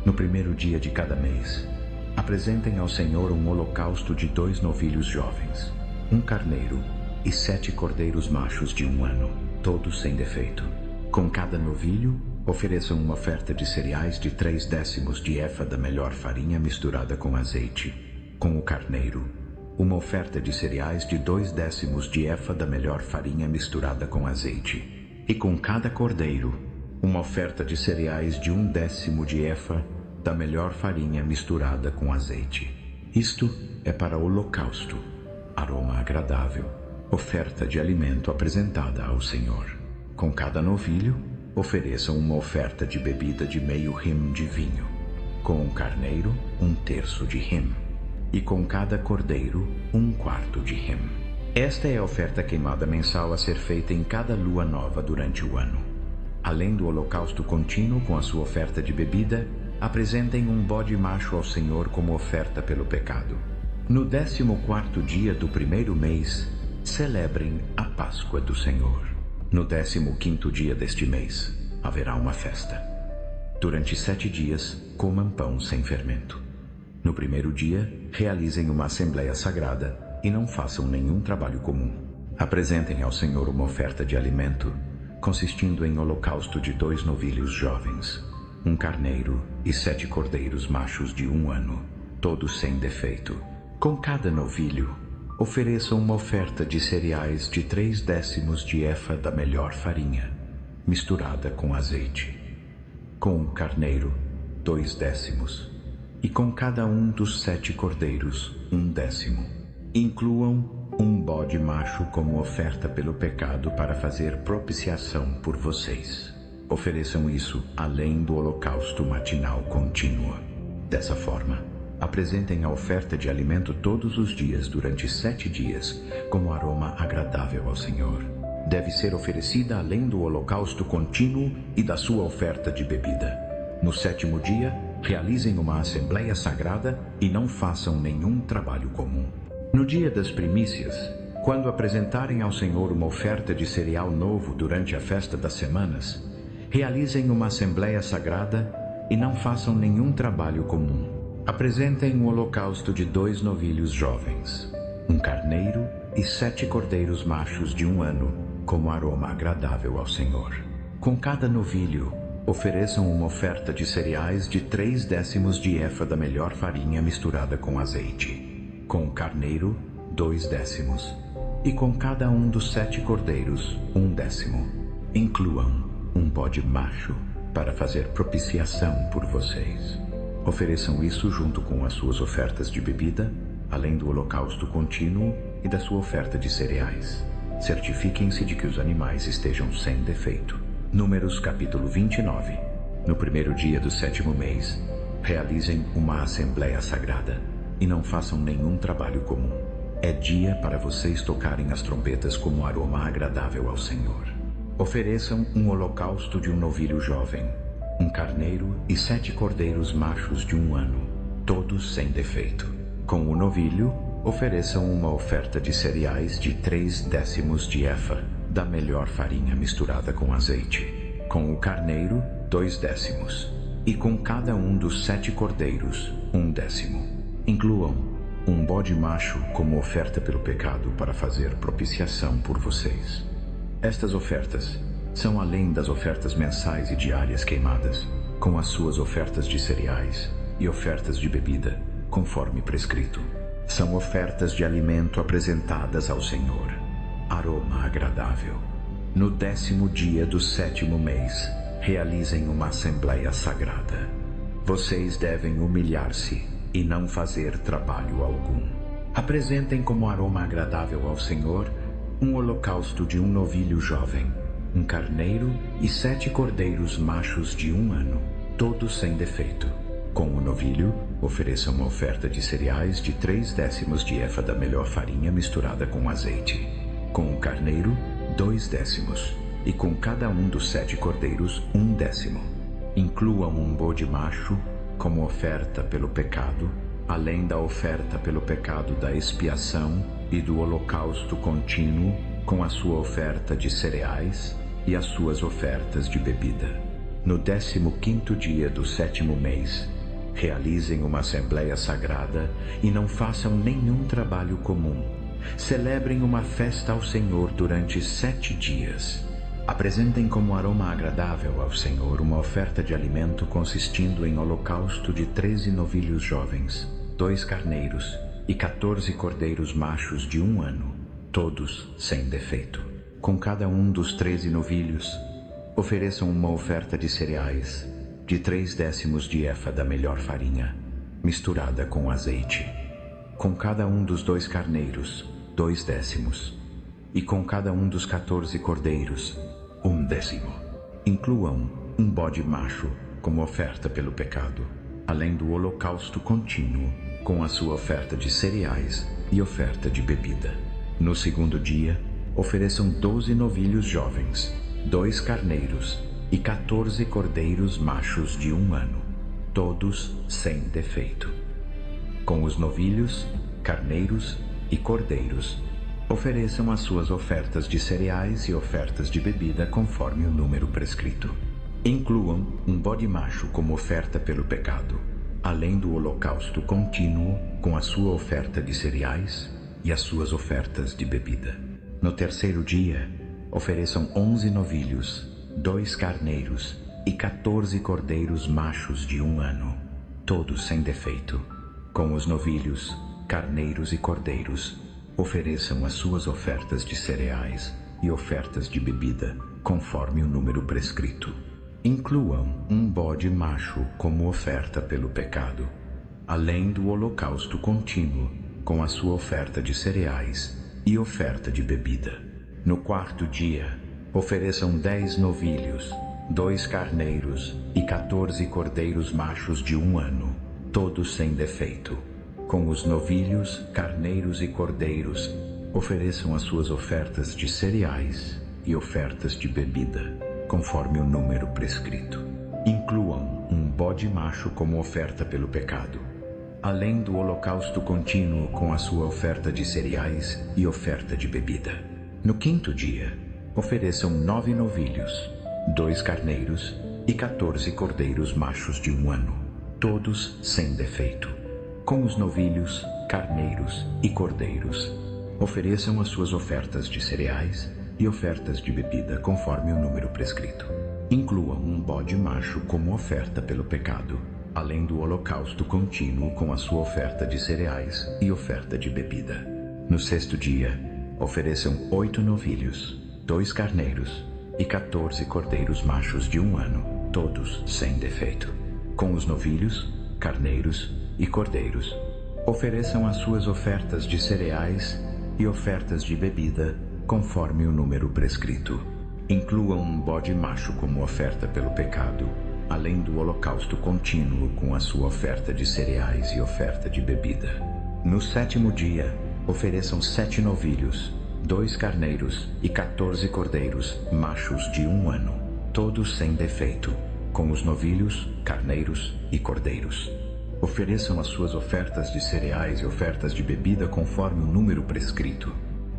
No primeiro dia de cada mês, apresentem ao Senhor um holocausto de 2 novilhos jovens, 1 carneiro e 7 cordeiros machos de 1 ano, todos sem defeito. Com cada novilho, ofereçam uma oferta de cereais de 3/10 de efa da melhor farinha misturada com azeite. Com o carneiro, uma oferta de cereais de 2/10 de efa da melhor farinha misturada com azeite. E com cada cordeiro, uma oferta de cereais de 1/10 de efa da melhor farinha misturada com azeite. Isto é para o holocausto, aroma agradável, oferta de alimento apresentada ao Senhor. Com cada novilho, ofereçam uma oferta de bebida de meio hin de vinho. Com o carneiro, 1/3 de hin. E com cada cordeiro, 1/4 de hin. Esta é a oferta queimada mensal a ser feita em cada lua nova durante o ano. Além do holocausto contínuo com a sua oferta de bebida, apresentem um bode macho ao Senhor como oferta pelo pecado. No 14º dia do primeiro mês, celebrem a Páscoa do Senhor. No 15º dia deste mês, haverá uma festa. Durante 7 dias, comam pão sem fermento. No primeiro dia, realizem uma assembleia sagrada e não façam nenhum trabalho comum. Apresentem ao Senhor uma oferta de alimento, consistindo em holocausto de 2 novilhos jovens, um carneiro e 7 cordeiros machos de 1 ano, todos sem defeito. Com cada novilho, ofereçam uma oferta de cereais de 3/10 de efa da melhor farinha, misturada com azeite. Com o carneiro, 2/10, e com cada um dos 7 cordeiros, 1/10. Incluam um bode macho como oferta pelo pecado para fazer propiciação por vocês. Ofereçam isso além do holocausto matinal contínuo. Dessa forma, apresentem a oferta de alimento todos os dias durante 7 dias, como aroma agradável ao Senhor. Deve ser oferecida além do holocausto contínuo e da sua oferta de bebida. No 7º dia, realizem uma assembleia sagrada e não façam nenhum trabalho comum. No dia das primícias, quando apresentarem ao Senhor uma oferta de cereal novo durante a festa das semanas, realizem uma assembleia sagrada e não façam nenhum trabalho comum. Apresentem um holocausto de 2 novilhos jovens, um carneiro e 7 cordeiros machos de 1 ano, como aroma agradável ao Senhor. Com cada novilho, ofereçam uma oferta de cereais de 3/10 de efa da melhor farinha misturada com azeite. Com o carneiro, 2/10, e com cada um dos 7 cordeiros, 1/10. Incluam um bode macho para fazer propiciação por vocês. Ofereçam isso junto com as suas ofertas de bebida, além do holocausto contínuo e da sua oferta de cereais. Certifiquem-se de que os animais estejam sem defeito. Números capítulo 29. No primeiro dia do 7º mês, realizem uma assembleia sagrada e não façam nenhum trabalho comum. É dia para vocês tocarem as trombetas como aroma agradável ao Senhor. Ofereçam um holocausto de um novilho jovem, um carneiro e 7 cordeiros machos de 1 ano, todos sem defeito. Com o novilho, ofereçam uma oferta de cereais de 3/10 de efa da melhor farinha misturada com azeite. Com o carneiro, 2/10, e com cada um dos 7 cordeiros, 1/10. Incluam um bode macho como oferta pelo pecado para fazer propiciação por vocês. Estas ofertas são além das ofertas mensais e diárias queimadas, com as suas ofertas de cereais e ofertas de bebida, conforme prescrito. São ofertas de alimento apresentadas ao Senhor, aroma agradável. No 10º dia do 7º mês, realizem uma assembleia sagrada. Vocês devem humilhar-se e não fazer trabalho algum. Apresentem como aroma agradável ao Senhor um holocausto de um novilho jovem, um carneiro e 7 cordeiros machos de 1 ano, todos sem defeito. Com o novilho, ofereçam uma oferta de cereais de 3/10 de efa da melhor farinha misturada com azeite. Com o carneiro, 2/10, e com cada um dos 7 cordeiros, 1/10. Incluam um bode macho como oferta pelo pecado, além da oferta pelo pecado da expiação e do holocausto contínuo, com a sua oferta de cereais e as suas ofertas de bebida. No 15º dia do 7º mês, realizem uma assembleia sagrada e não façam nenhum trabalho comum. Celebrem uma festa ao Senhor durante 7 dias. Apresentem como aroma agradável ao Senhor uma oferta de alimento consistindo em holocausto de 13 novilhos jovens, 2 carneiros e 14 cordeiros machos de 1 ano, todos sem defeito. Com cada um dos 13 novilhos, ofereçam uma oferta de cereais de 3/10 de efa da melhor farinha, misturada com azeite. Com cada um dos 2 carneiros, 2/10, e com cada um dos 14 cordeiros, 1/10. Incluam um bode macho como oferta pelo pecado, além do holocausto contínuo, com a sua oferta de cereais e oferta de bebida. No 2º dia, ofereçam 12 novilhos jovens, 2 carneiros e 14 cordeiros machos de 1 ano, todos sem defeito. Com os novilhos, carneiros e cordeiros, Ofereçam as suas ofertas de cereais e ofertas de bebida conforme o número prescrito. Incluam um bode macho como oferta pelo pecado, além do holocausto contínuo com a sua oferta de cereais e as suas ofertas de bebida. No terceiro dia, ofereçam 11 novilhos, 2 carneiros e 14 cordeiros machos de 1 ano, todos sem defeito. Com os novilhos, carneiros e cordeiros, ofereçam as suas ofertas de cereais e ofertas de bebida, conforme o número prescrito. Incluam um bode macho como oferta pelo pecado, além do holocausto contínuo com a sua oferta de cereais e oferta de bebida. No quarto dia, ofereçam 10 novilhos, 2 carneiros e 14 cordeiros machos de 1 ano, todos sem defeito. Com os novilhos, carneiros e cordeiros, ofereçam as suas ofertas de cereais e ofertas de bebida, conforme o número prescrito. Incluam um bode macho como oferta pelo pecado, além do holocausto contínuo com a sua oferta de cereais e oferta de bebida. No quinto dia, ofereçam 9 novilhos, 2 carneiros e 14 cordeiros machos de 1 ano, todos sem defeito. Com os novilhos, carneiros e cordeiros, ofereçam as suas ofertas de cereais e ofertas de bebida conforme o número prescrito. Incluam um bode macho como oferta pelo pecado, além do holocausto contínuo com a sua oferta de cereais e oferta de bebida. No sexto dia, ofereçam 8 novilhos, 2 carneiros e 14 cordeiros machos de 1 ano, todos sem defeito. Com os novilhos, carneiros e cordeiros, ofereçam as suas ofertas de cereais e ofertas de bebida conforme o número prescrito. Incluam um bode macho como oferta pelo pecado, além do holocausto contínuo com a sua oferta de cereais e oferta de bebida. No sétimo dia, ofereçam 7 novilhos, 2 carneiros e 14 cordeiros machos de 1 ano, todos sem defeito. Com os novilhos, carneiros e cordeiros, ofereçam as suas ofertas de cereais e ofertas de bebida conforme o número prescrito.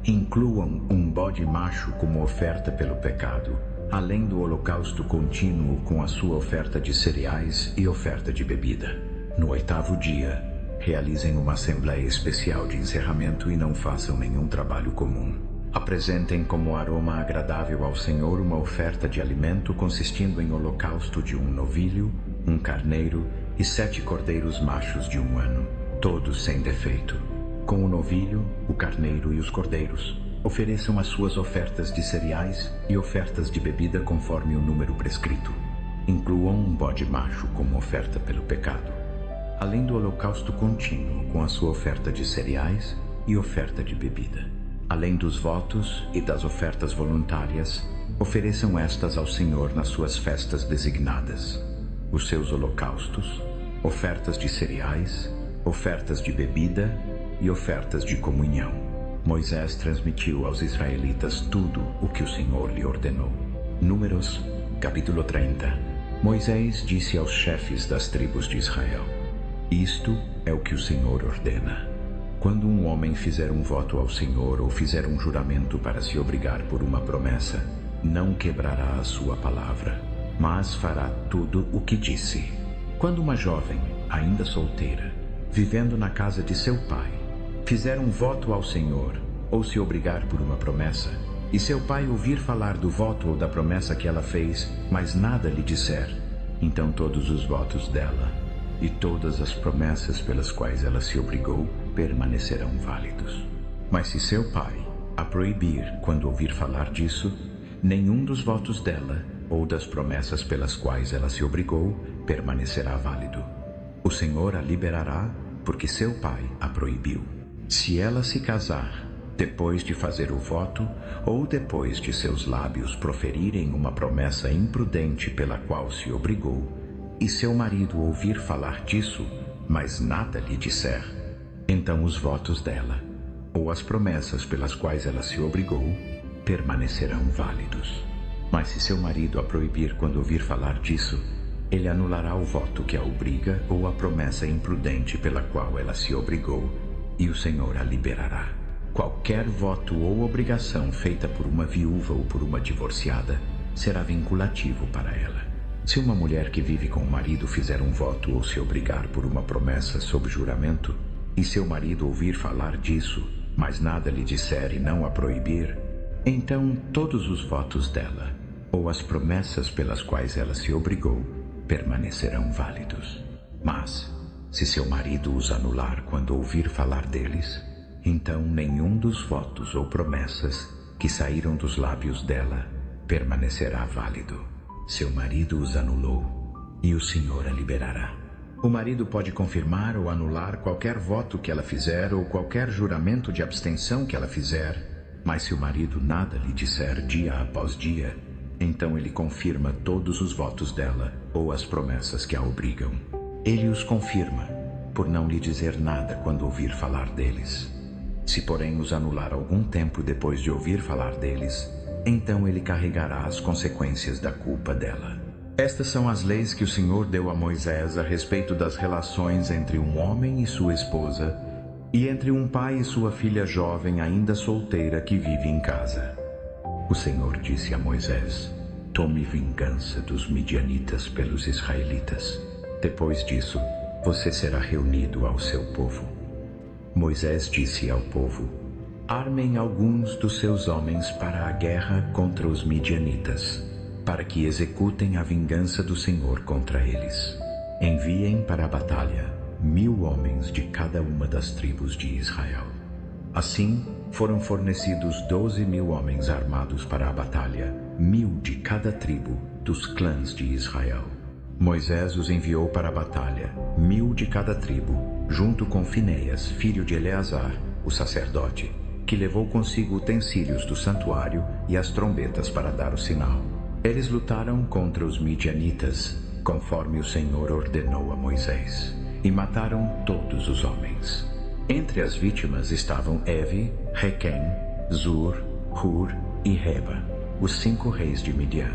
Incluam um bode macho como oferta pelo pecado, além do holocausto contínuo com a sua oferta de cereais e oferta de bebida. No oitavo dia, realizem uma assembleia especial de encerramento e não façam nenhum trabalho comum. Apresentem como aroma agradável ao Senhor uma oferta de alimento consistindo em holocausto de 1 novilho, 1 carneiro e 7 cordeiros machos de 1 ano, todos sem defeito. Com o novilho, o carneiro e os cordeiros, ofereçam as suas ofertas de cereais e ofertas de bebida conforme o número prescrito. Incluam um bode macho como oferta pelo pecado, além do holocausto contínuo com a sua oferta de cereais e oferta de bebida. Além dos votos e das ofertas voluntárias, ofereçam estas ao Senhor nas suas festas designadas: os seus holocaustos, ofertas de cereais, ofertas de bebida e ofertas de comunhão. Moisés transmitiu aos israelitas tudo o que o Senhor lhe ordenou. Números, capítulo 30. Moisés disse aos chefes das tribos de Israel: Isto é o que o Senhor ordena. Quando um homem fizer um voto ao Senhor ou fizer um juramento para se obrigar por uma promessa, não quebrará a sua palavra, mas fará tudo o que disse. Quando uma jovem, ainda solteira, vivendo na casa de seu pai, fizer um voto ao Senhor ou se obrigar por uma promessa, e seu pai ouvir falar do voto ou da promessa que ela fez, mas nada lhe disser, então todos os votos dela e todas as promessas pelas quais ela se obrigou permanecerão válidos. Mas se seu pai a proibir quando ouvir falar disso, nenhum dos votos dela ou das promessas pelas quais ela se obrigou permanecerá válido. O Senhor a liberará porque seu pai a proibiu. Se ela se casar depois de fazer o voto ou depois de seus lábios proferirem uma promessa imprudente pela qual se obrigou, e seu marido ouvir falar disso, mas nada lhe disser, então os votos dela, ou as promessas pelas quais ela se obrigou, permanecerão válidos. Mas se seu marido a proibir quando ouvir falar disso, ele anulará o voto que a obriga ou a promessa imprudente pela qual ela se obrigou, e o Senhor a liberará. Qualquer voto ou obrigação feita por uma viúva ou por uma divorciada será vinculativo para ela. Se uma mulher que vive com o marido fizer um voto ou se obrigar por uma promessa sob juramento, e seu marido ouvir falar disso, mas nada lhe disser e não a proibir, então todos os votos dela, ou as promessas pelas quais ela se obrigou, permanecerão válidos. Mas, se seu marido os anular quando ouvir falar deles, então nenhum dos votos ou promessas que saíram dos lábios dela permanecerá válido. Seu marido os anulou e o Senhor a liberará. O marido pode confirmar ou anular qualquer voto que ela fizer ou qualquer juramento de abstenção que ela fizer, mas se o marido nada lhe disser dia após dia, então ele confirma todos os votos dela ou as promessas que a obrigam. Ele os confirma, por não lhe dizer nada quando ouvir falar deles. Se, porém, os anular algum tempo depois de ouvir falar deles, então ele carregará as consequências da culpa dela. Estas são as leis que o Senhor deu a Moisés a respeito das relações entre um homem e sua esposa, e entre um pai e sua filha jovem ainda solteira que vive em casa. O Senhor disse a Moisés: tome vingança dos midianitas pelos israelitas. Depois disso, você será reunido ao seu povo. Moisés disse ao povo: armem alguns dos seus homens para a guerra contra os midianitas, para que executem a vingança do Senhor contra eles. Enviem para a batalha 1000 homens de cada uma das tribos de Israel. Assim, foram fornecidos 12.000 homens armados para a batalha, 1000 de cada tribo dos clãs de Israel. Moisés os enviou para a batalha, 1000 de cada tribo, junto com Finéias, filho de Eleazar, o sacerdote, que levou consigo utensílios do santuário e as trombetas para dar o sinal. Eles lutaram contra os midianitas, conforme o Senhor ordenou a Moisés, e mataram todos os homens. Entre as vítimas estavam Evi, Requem, Zur, Hur e Reba, os 5 reis de Midian.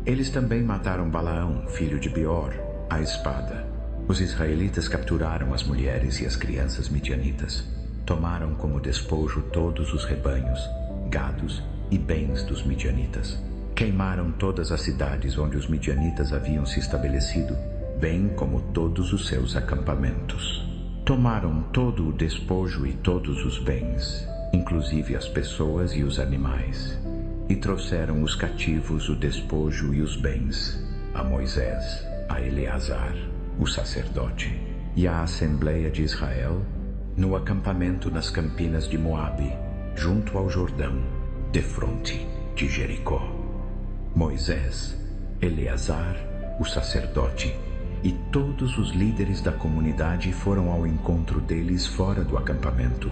Eles também mataram Balaão, filho de Beor, à espada. Os israelitas capturaram as mulheres e as crianças midianitas. Tomaram como despojo todos os rebanhos, gados e bens dos midianitas. Queimaram todas as cidades onde os midianitas haviam se estabelecido, bem como todos os seus acampamentos. Tomaram todo o despojo e todos os bens, inclusive as pessoas e os animais, e trouxeram os cativos, o despojo e os bens a Moisés, a Eleazar, o sacerdote, e à Assembleia de Israel, no acampamento nas campinas de Moabe, junto ao Jordão, defronte de Jericó. Moisés, Eleazar, o sacerdote, e todos os líderes da comunidade foram ao encontro deles fora do acampamento.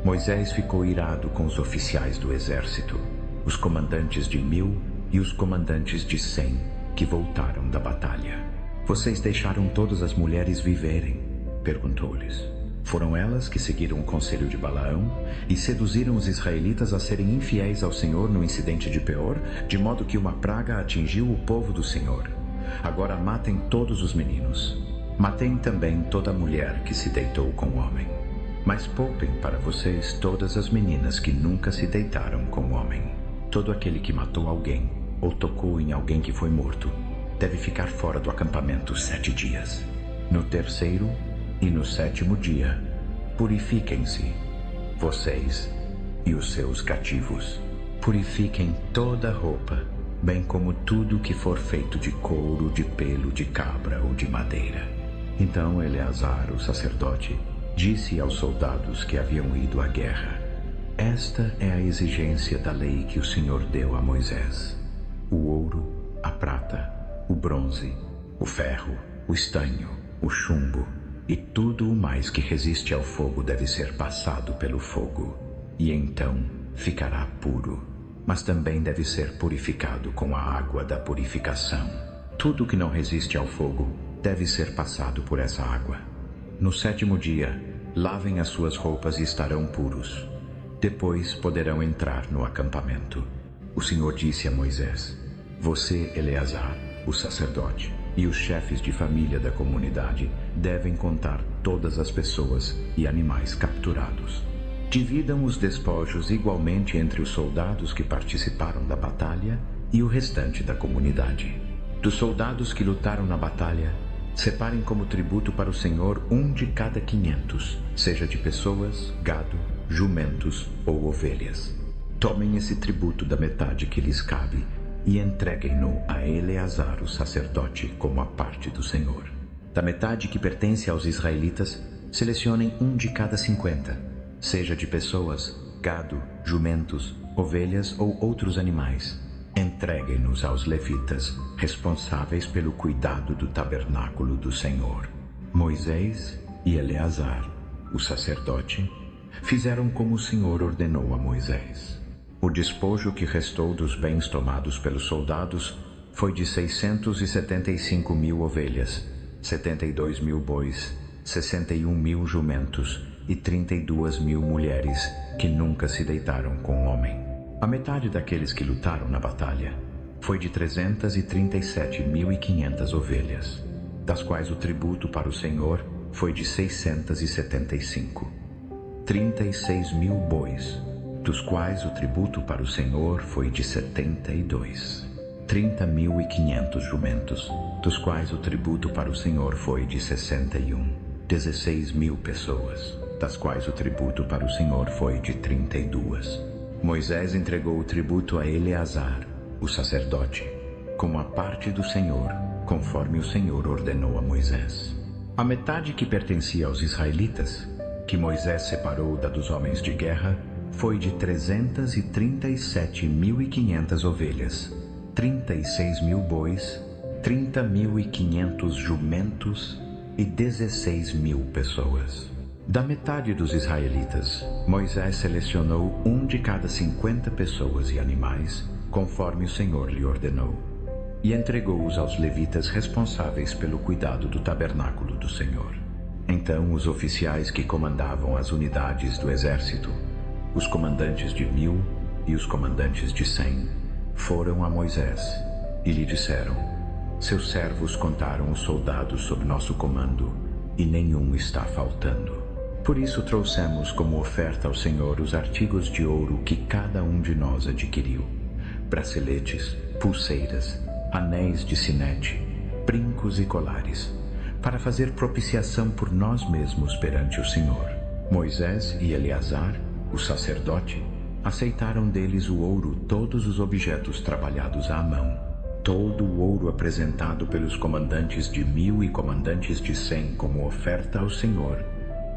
Moisés ficou irado com os oficiais do exército, os comandantes de 1000 e os comandantes de 100, que voltaram da batalha. Vocês deixaram todas as mulheres viverem? Perguntou-lhes. Foram elas que seguiram o conselho de Balaão e seduziram os israelitas a serem infiéis ao Senhor no incidente de Peor, de modo que uma praga atingiu o povo do Senhor. Agora matem todos os meninos. Matem também toda mulher que se deitou com o homem. Mas poupem para vocês todas as meninas que nunca se deitaram com o homem. Todo aquele que matou alguém ou tocou em alguém que foi morto deve ficar fora do acampamento 7 dias. No 3º e no 7º dia, purifiquem-se, vocês e os seus cativos. Purifiquem toda a roupa, bem como tudo que for feito de couro, de pelo, de cabra ou de madeira. Então Eleazar, o sacerdote, disse aos soldados que haviam ido à guerra: esta é a exigência da lei que o Senhor deu a Moisés. O ouro, a prata, o bronze, o ferro, o estanho, o chumbo e tudo o mais que resiste ao fogo deve ser passado pelo fogo, e então ficará puro. Mas também deve ser purificado com a água da purificação. Tudo que não resiste ao fogo deve ser passado por essa água. No 7º dia, lavem as suas roupas e estarão puros. Depois poderão entrar no acampamento. O Senhor disse a Moisés: você, Eleazar, o sacerdote, e os chefes de família da comunidade devem contar todas as pessoas e animais capturados. Dividam os despojos igualmente entre os soldados que participaram da batalha e o restante da comunidade. Dos soldados que lutaram na batalha, separem como tributo para o Senhor um de cada 500, seja de pessoas, gado, jumentos ou ovelhas. Tomem esse tributo da metade que lhes cabe e entreguem-no a Eleazar, o sacerdote, como a parte do Senhor. Da metade que pertence aos israelitas, selecionem um de cada 50, seja de pessoas, gado, jumentos, ovelhas ou outros animais. Entreguem-nos aos levitas, responsáveis pelo cuidado do tabernáculo do Senhor. Moisés e Eleazar, o sacerdote, fizeram como o Senhor ordenou a Moisés. O despojo que restou dos bens tomados pelos soldados foi de 675.000 ovelhas, 72.000 bois, 61.000 jumentos e 32.000 mulheres que nunca se deitaram com homem. A metade daqueles que lutaram na batalha foi de 337.500 ovelhas, das quais o tributo para o Senhor foi de 675. 36.000 bois, dos quais o tributo para o Senhor foi de 72. 30.500 jumentos, dos quais o tributo para o Senhor foi de 61. 16.000 pessoas, das quais o tributo para o Senhor foi de 32. Moisés entregou o tributo a Eleazar, o sacerdote, como a parte do Senhor, conforme o Senhor ordenou a Moisés. A metade que pertencia aos israelitas, que Moisés separou da dos homens de guerra, foi de 337.500 ovelhas, 36.000 bois, 30.500 jumentos e 16.000 pessoas. Da metade dos israelitas, Moisés selecionou um de cada 50 pessoas e animais, conforme o Senhor lhe ordenou, e entregou-os aos levitas responsáveis pelo cuidado do tabernáculo do Senhor. Então os oficiais que comandavam as unidades do exército, os comandantes de 1.000 e os comandantes de 100, foram a Moisés e lhe disseram: seus servos contaram os soldados sob nosso comando, e nenhum está faltando. Por isso trouxemos como oferta ao Senhor os artigos de ouro que cada um de nós adquiriu: braceletes, pulseiras, anéis de sinete, brincos e colares, para fazer propiciação por nós mesmos perante o Senhor. Moisés e Eleazar, o sacerdote, aceitaram deles o ouro, todos os objetos trabalhados à mão. Todo o ouro apresentado pelos comandantes de 1.000 e comandantes de 100 como oferta ao Senhor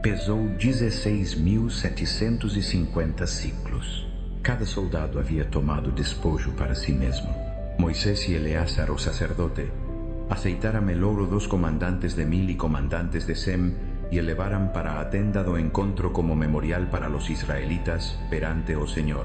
pesou 16.750 ciclos. Cada soldado havia tomado despojo para si mesmo. Moisés e Eleazar, o sacerdote, aceitaram el ouro dos comandantes de 1.000 y comandantes de 100 y elevaram para a tenda do encontro como memorial para los israelitas perante o Senhor.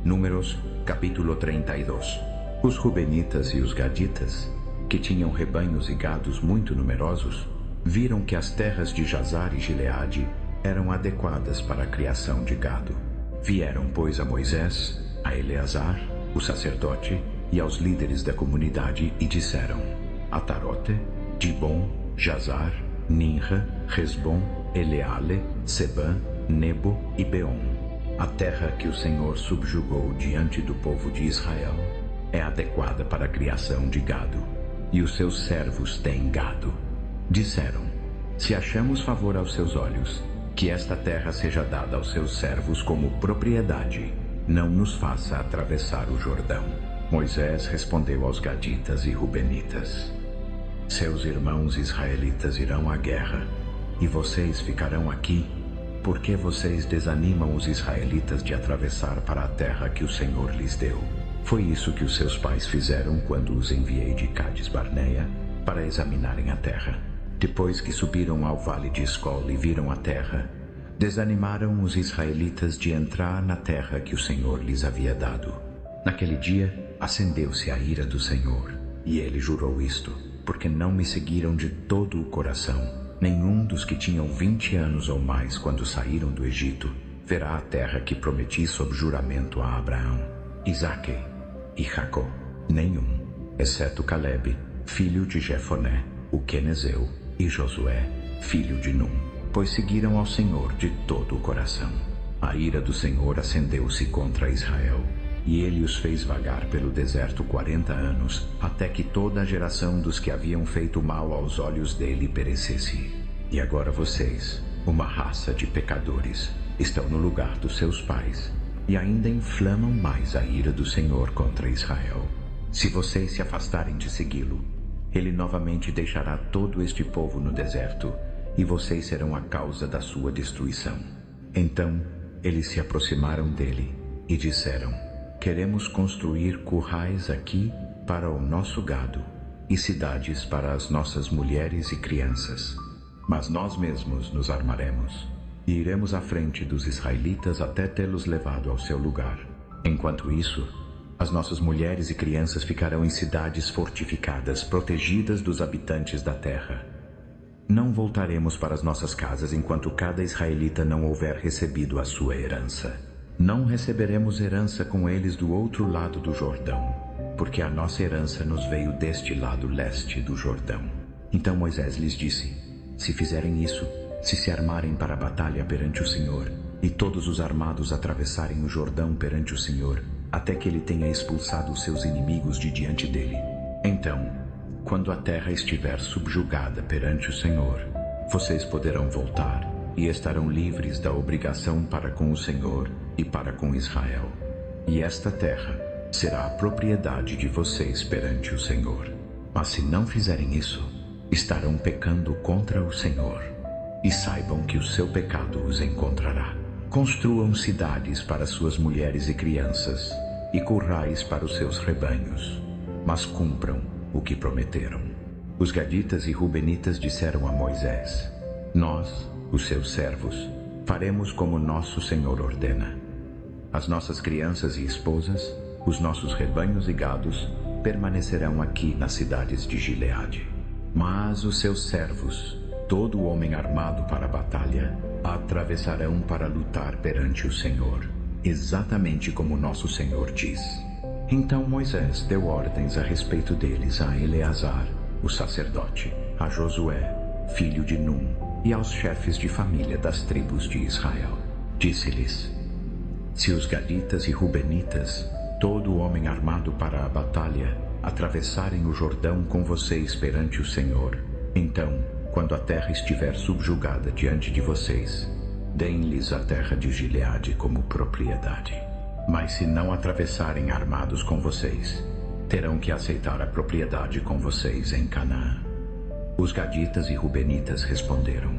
Números, capítulo 32. Os rubenitas e os gaditas, que tinham rebanhos e gados muito numerosos, viram que as terras de Jazar e Gileade eram adequadas para a criação de gado. Vieram, pois, a Moisés, a Eleazar, o sacerdote, e aos líderes da comunidade e disseram: Atarote, Dibon, Jazar, Ninra, Resbom, Eleale, Sebã, Nebo e Beon. A terra que o Senhor subjugou diante do povo de Israel é adequada para a criação de gado, e os seus servos têm gado. Disseram: se achamos favor aos seus olhos, que esta terra seja dada aos seus servos como propriedade, não nos faça atravessar o Jordão. Moisés respondeu aos gaditas e rubenitas: seus irmãos israelitas irão à guerra, e vocês ficarão aqui, porque vocês desanimam os israelitas de atravessar para a terra que o Senhor lhes deu. Foi isso que os seus pais fizeram quando os enviei de Cádiz Barneia para examinarem a terra. Depois que subiram ao vale de Escol e viram a terra, desanimaram os israelitas de entrar na terra que o Senhor lhes havia dado. Naquele dia, acendeu-se a ira do Senhor, e ele jurou isto: porque não me seguiram de todo o coração, nenhum dos que tinham 20 anos ou mais quando saíram do Egito verá a terra que prometi sob juramento a Abraão, Isaque e Jacó. Nenhum, exceto Calebe, filho de Jefoné, o quenezeu, e Josué, filho de Num, pois seguiram ao Senhor de todo o coração. A ira do Senhor acendeu-se contra Israel, e ele os fez vagar pelo deserto 40 anos, até que toda a geração dos que haviam feito mal aos olhos dele perecesse. E agora vocês, uma raça de pecadores, estão no lugar dos seus pais, e ainda inflamam mais a ira do Senhor contra Israel. Se vocês se afastarem de segui-lo, ele novamente deixará todo este povo no deserto, e vocês serão a causa da sua destruição. Então eles se aproximaram dele e disseram: queremos construir currais aqui para o nosso gado e cidades para as nossas mulheres e crianças. Mas nós mesmos nos armaremos e iremos à frente dos israelitas até tê-los levado ao seu lugar. Enquanto isso, as nossas mulheres e crianças ficarão em cidades fortificadas, protegidas dos habitantes da terra. Não voltaremos para as nossas casas enquanto cada israelita não houver recebido a sua herança. Não receberemos herança com eles do outro lado do Jordão, porque a nossa herança nos veio deste lado leste do Jordão. Então Moisés lhes disse: se fizerem isso, se armarem para a batalha perante o Senhor, e todos os armados atravessarem o Jordão perante o Senhor, até que ele tenha expulsado os seus inimigos de diante dele, então, quando a terra estiver subjugada perante o Senhor, vocês poderão voltar e estarão livres da obrigação para com o Senhor e para com Israel. E esta terra será a propriedade de vocês perante o Senhor. Mas se não fizerem isso, estarão pecando contra o Senhor. E saibam que o seu pecado os encontrará. Construam cidades para suas mulheres e crianças, e currais para os seus rebanhos, mas cumpram o que prometeram. Os gaditas e rubenitas disseram a Moisés: nós, os seus servos, faremos como nosso Senhor ordena. As nossas crianças e esposas, os nossos rebanhos e gados, permanecerão aqui nas cidades de Gileade. Mas os seus servos, todo homem armado para a batalha, atravessarão para lutar perante o Senhor, exatamente como nosso Senhor diz. Então Moisés deu ordens a respeito deles a Eleazar, o sacerdote, a Josué, filho de Num, e aos chefes de família das tribos de Israel. Disse-lhes: se os gaditas e rubenitas, todo homem armado para a batalha, atravessarem o Jordão com vocês perante o Senhor, então, quando a terra estiver subjugada diante de vocês, deem-lhes a terra de Gileade como propriedade. Mas se não atravessarem armados com vocês, terão que aceitar a propriedade com vocês em Canaã. Os gaditas e rubenitas responderam: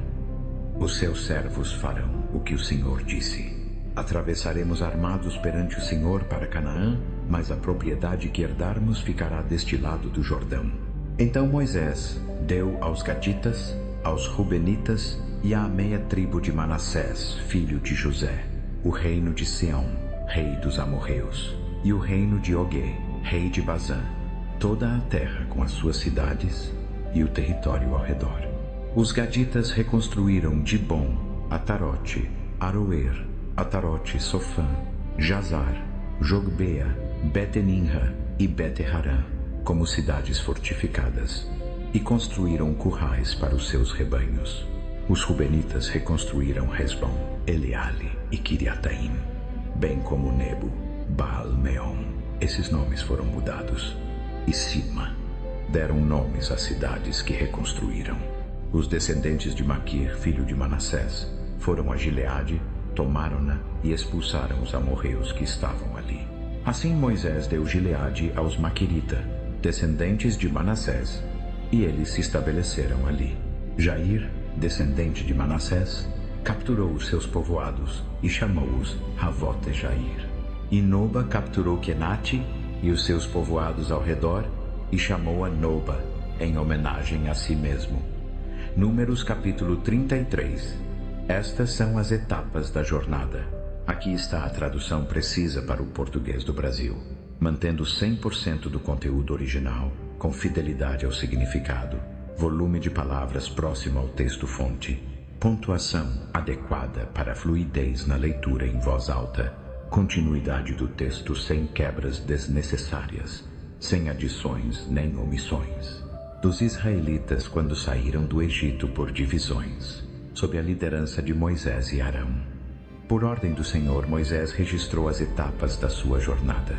os seus servos farão o que o Senhor disse. Atravessaremos armados perante o Senhor para Canaã, mas a propriedade que herdarmos ficará deste lado do Jordão. Então Moisés deu aos gaditas, aos rubenitas e à meia tribo de Manassés, filho de José, o reino de Sião, rei dos amorreus, e o reino de Ogê, rei de Bazã, toda a terra com as suas cidades e o território ao redor. Os gaditas reconstruíram Dibom, Atarote, Aroer, Atarote, Sofã, Jazar, Jogbea, Beteninha e Bete-Harã, como cidades fortificadas, e construíram currais para os seus rebanhos. Os rubenitas reconstruíram Hesbom, Eleale e Kiriataim, bem como Nebo, Baal-Meon. Esses nomes foram mudados. E Sibma. Deram nomes às cidades que reconstruíram. Os descendentes de Maquir, filho de Manassés, foram a Gileade, tomaram-na e expulsaram os amorreus que estavam ali. Assim Moisés deu Gileade aos Maquirita, descendentes de Manassés, e eles se estabeleceram ali. Jair, descendente de Manassés, capturou os seus povoados e chamou-os Ravote-Jair. E Noba capturou Quenate e os seus povoados ao redor e chamou-a Noba, em homenagem a si mesmo. Números capítulo 33. Estas são as etapas da jornada. Aqui está a tradução precisa para o português do Brasil, mantendo 100% do conteúdo original, com fidelidade ao significado, volume de palavras próximo ao texto-fonte, pontuação adequada para fluidez na leitura em voz alta, continuidade do texto sem quebras desnecessárias, sem adições nem omissões. Dos israelitas quando saíram do Egito por divisões, sob a liderança de Moisés e Arão. Por ordem do Senhor, Moisés registrou as etapas da sua jornada.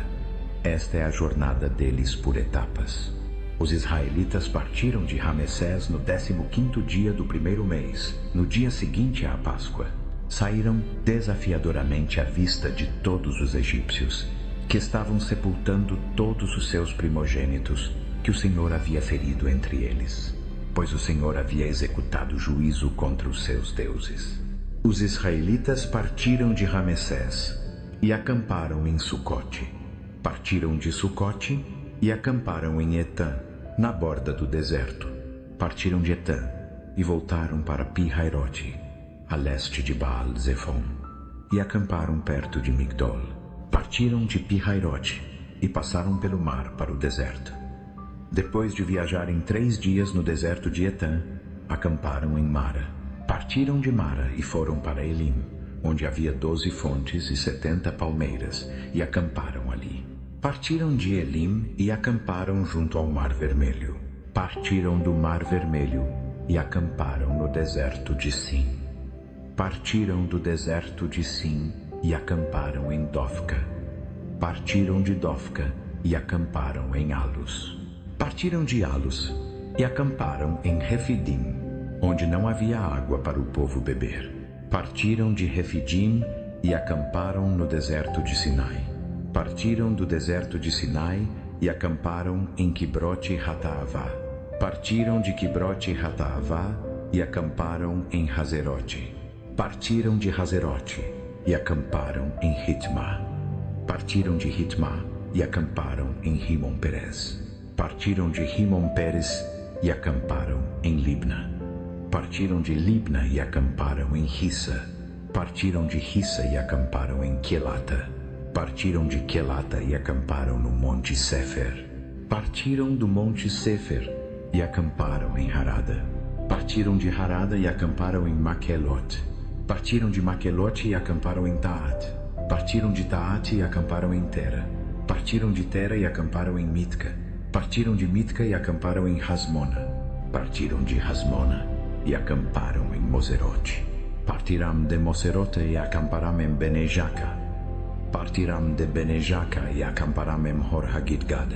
Esta é a jornada deles por etapas. Os israelitas partiram de Ramessés no 15º dia do primeiro mês, no dia seguinte à Páscoa. Saíram desafiadoramente à vista de todos os egípcios, que estavam sepultando todos os seus primogênitos, que o Senhor havia ferido entre eles, pois o Senhor havia executado juízo contra os seus deuses. Os israelitas partiram de Ramessés e acamparam em Sucote. Partiram de Sucote e acamparam em Etã, na borda do deserto. Partiram de Etã e voltaram para Pi-Hairote, a leste de Baal-Zephon, e acamparam perto de Migdol. Partiram de Pi-Hairote e passaram pelo mar para o deserto. Depois de viajarem 3 dias no deserto de Etã, acamparam em Mara. Partiram de Mara e foram para Elim, onde havia 12 fontes e 70 palmeiras, e acamparam ali. Partiram de Elim e acamparam junto ao Mar Vermelho. Partiram do Mar Vermelho e acamparam no deserto de Sim. Partiram do deserto de Sim e acamparam em Dofca. Partiram de Dofca e acamparam em Alus. Partiram de Alus e acamparam em Refidim, onde não havia água para o povo beber. Partiram de Refidim e acamparam no deserto de Sinai. Partiram do deserto de Sinai e acamparam em Quibrote Hataavá. Partiram de Quibrote Hataavá e acamparam em Hazerote. Partiram de Hazerote e acamparam em Ritmá. Partiram de Ritmá e acamparam em Rimon-Perez. Partiram de Rimon-Perez e acamparam em Libna. Partiram de Libna e acamparam em Rissa. Partiram de Rissa e acamparam em Quelata. Partiram de Quelata e acamparam no Monte Sefer. Partiram do Monte Sefer e acamparam em Harada. Partiram de Harada e acamparam em Maquelot. Partiram de Maquelot e acamparam em Taat. Partiram de Taat e acamparam em Tera. Partiram de Tera e acamparam em Mitka. Partiram de Mitka e acamparam em Hasmona. Partiram de Hasmona e acamparam em Moserote. Partiram de Moserote e acamparam em Benejaca. Partiram de Benejaca e acamparam em Hor Hagidgade.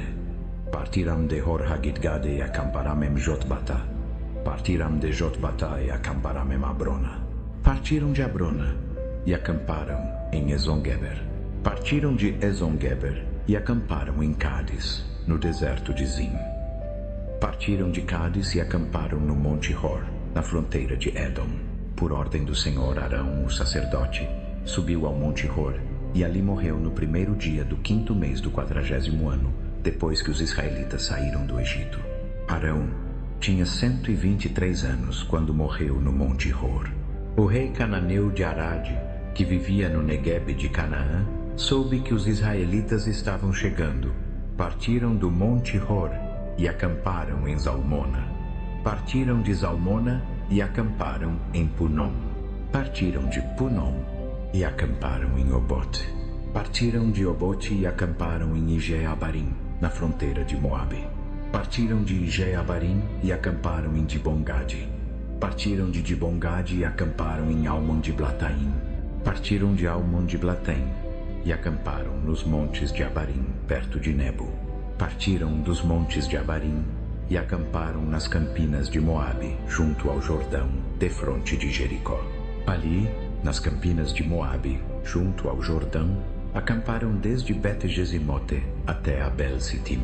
Partiram de Hor Hagidgade e acamparam em Jotbata. Partiram de Jotbata e acamparam em Abrona. Partiram de Abrona e acamparam em Ezongeber. Partiram de Ezongeber e acamparam em Cádiz, no deserto de Zim. Partiram de Cádiz e acamparam no Monte Hor, na fronteira de Edom. Por ordem do Senhor, Arão, o sacerdote, subiu ao Monte Hor e ali morreu no 1º dia do 5º mês do 40º ano, depois que os israelitas saíram do Egito. Arão tinha 123 anos quando morreu no Monte Hor. O rei cananeu de Arad, que vivia no Negueb de Canaã, soube que os israelitas estavam chegando. Partiram do Monte Hor e acamparam em Zalmona. Partiram de Zalmona e acamparam em Punom. Partiram de Punom e acamparam em Obote. Partiram de Obote e acamparam em Ijeabarim, na fronteira de Moabe. Partiram de Ijeabarim e acamparam em Dibongade. Partiram de Dibongade e acamparam em Almon-Diblataim. Partiram de Almon-Diblatem e acamparam nos montes de Abarim, perto de Nebo. Partiram dos montes de Abarim e acamparam nas campinas de Moabe, junto ao Jordão, defronte de Jericó. Ali, nas campinas de Moabe, junto ao Jordão, acamparam desde Bet-Gesimote até Abel-Sitim.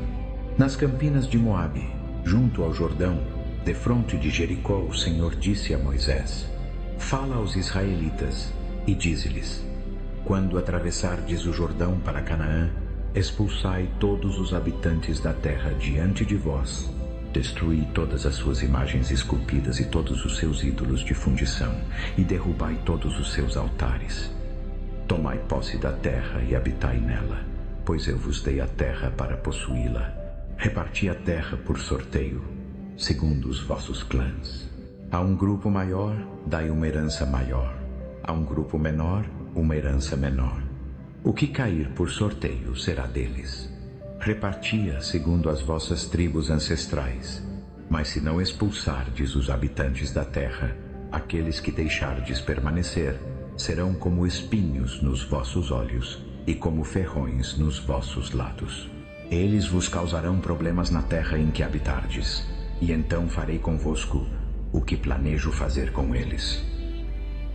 Nas campinas de Moabe, junto ao Jordão, defronte de Jericó, o Senhor disse a Moisés: Fala aos israelitas e dize-lhes: Quando atravessardes o Jordão para Canaã, expulsai todos os habitantes da terra diante de vós. Destruí todas as suas imagens esculpidas e todos os seus ídolos de fundição, e derrubai todos os seus altares. Tomai posse da terra e habitai nela, pois eu vos dei a terra para possuí-la. Reparti a terra por sorteio, segundo os vossos clãs. A um grupo maior, dai uma herança maior. A um grupo menor, uma herança menor. O que cair por sorteio será deles. Repartia segundo as vossas tribos ancestrais. Mas se não expulsardes os habitantes da terra, aqueles que deixardes permanecer, serão como espinhos nos vossos olhos e como ferrões nos vossos lados. Eles vos causarão problemas na terra em que habitardes, e então farei convosco o que planejo fazer com eles.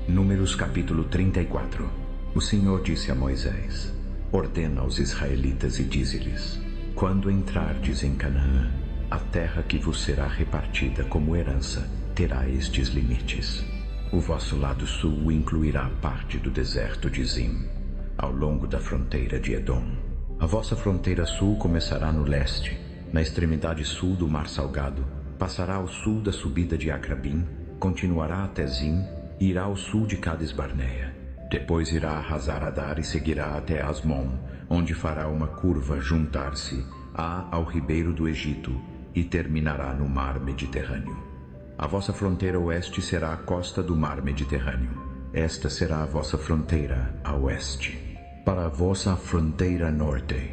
Números capítulo 34. O Senhor disse a Moisés: ordena aos israelitas e dize-lhes: quando entrardes em Canaã, a terra que vos será repartida como herança terá estes limites. O vosso lado sul incluirá parte do deserto de Zim, ao longo da fronteira de Edom. A vossa fronteira sul começará no leste, na extremidade sul do Mar Salgado, passará ao sul da subida de Acrabim, continuará até Zim e irá ao sul de Cades Barneia. Depois irá a Hazar-Adar e seguirá até Asmon, onde fará uma curva juntar-se ao ribeiro do Egito e terminará no Mar Mediterrâneo. A vossa fronteira oeste será a costa do Mar Mediterrâneo. Esta será a vossa fronteira a oeste. Para a vossa fronteira norte,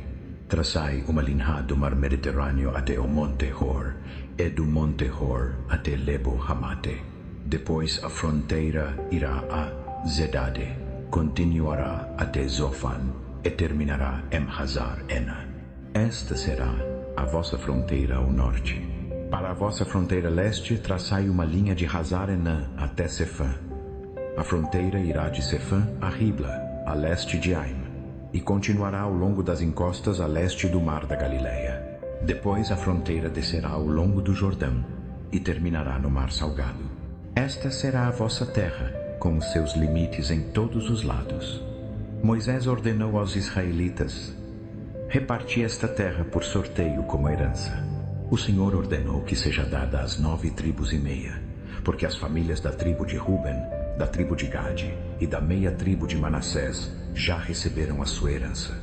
traçai uma linha do Mar Mediterrâneo até o Monte Hor, e do Monte Hor até Lebo Hamate. Depois a fronteira irá a Zedade, continuará até Zofan e terminará em Hazar-Ena. Esta será a vossa fronteira ao norte. Para a vossa fronteira leste, traçai uma linha de Hazar-Enã até Sefã. A fronteira irá de Sefã a Ribla, a leste de Aim, e continuará ao longo das encostas a leste do Mar da Galileia. Depois a fronteira descerá ao longo do Jordão e terminará no Mar Salgado. Esta será a vossa terra, com os seus limites em todos os lados. Moisés ordenou aos israelitas: reparti esta terra por sorteio como herança. O Senhor ordenou que seja dada às 9 tribos e meia, porque as famílias da tribo de Ruben, da tribo de Gade e da meia tribo de Manassés já receberam a sua herança.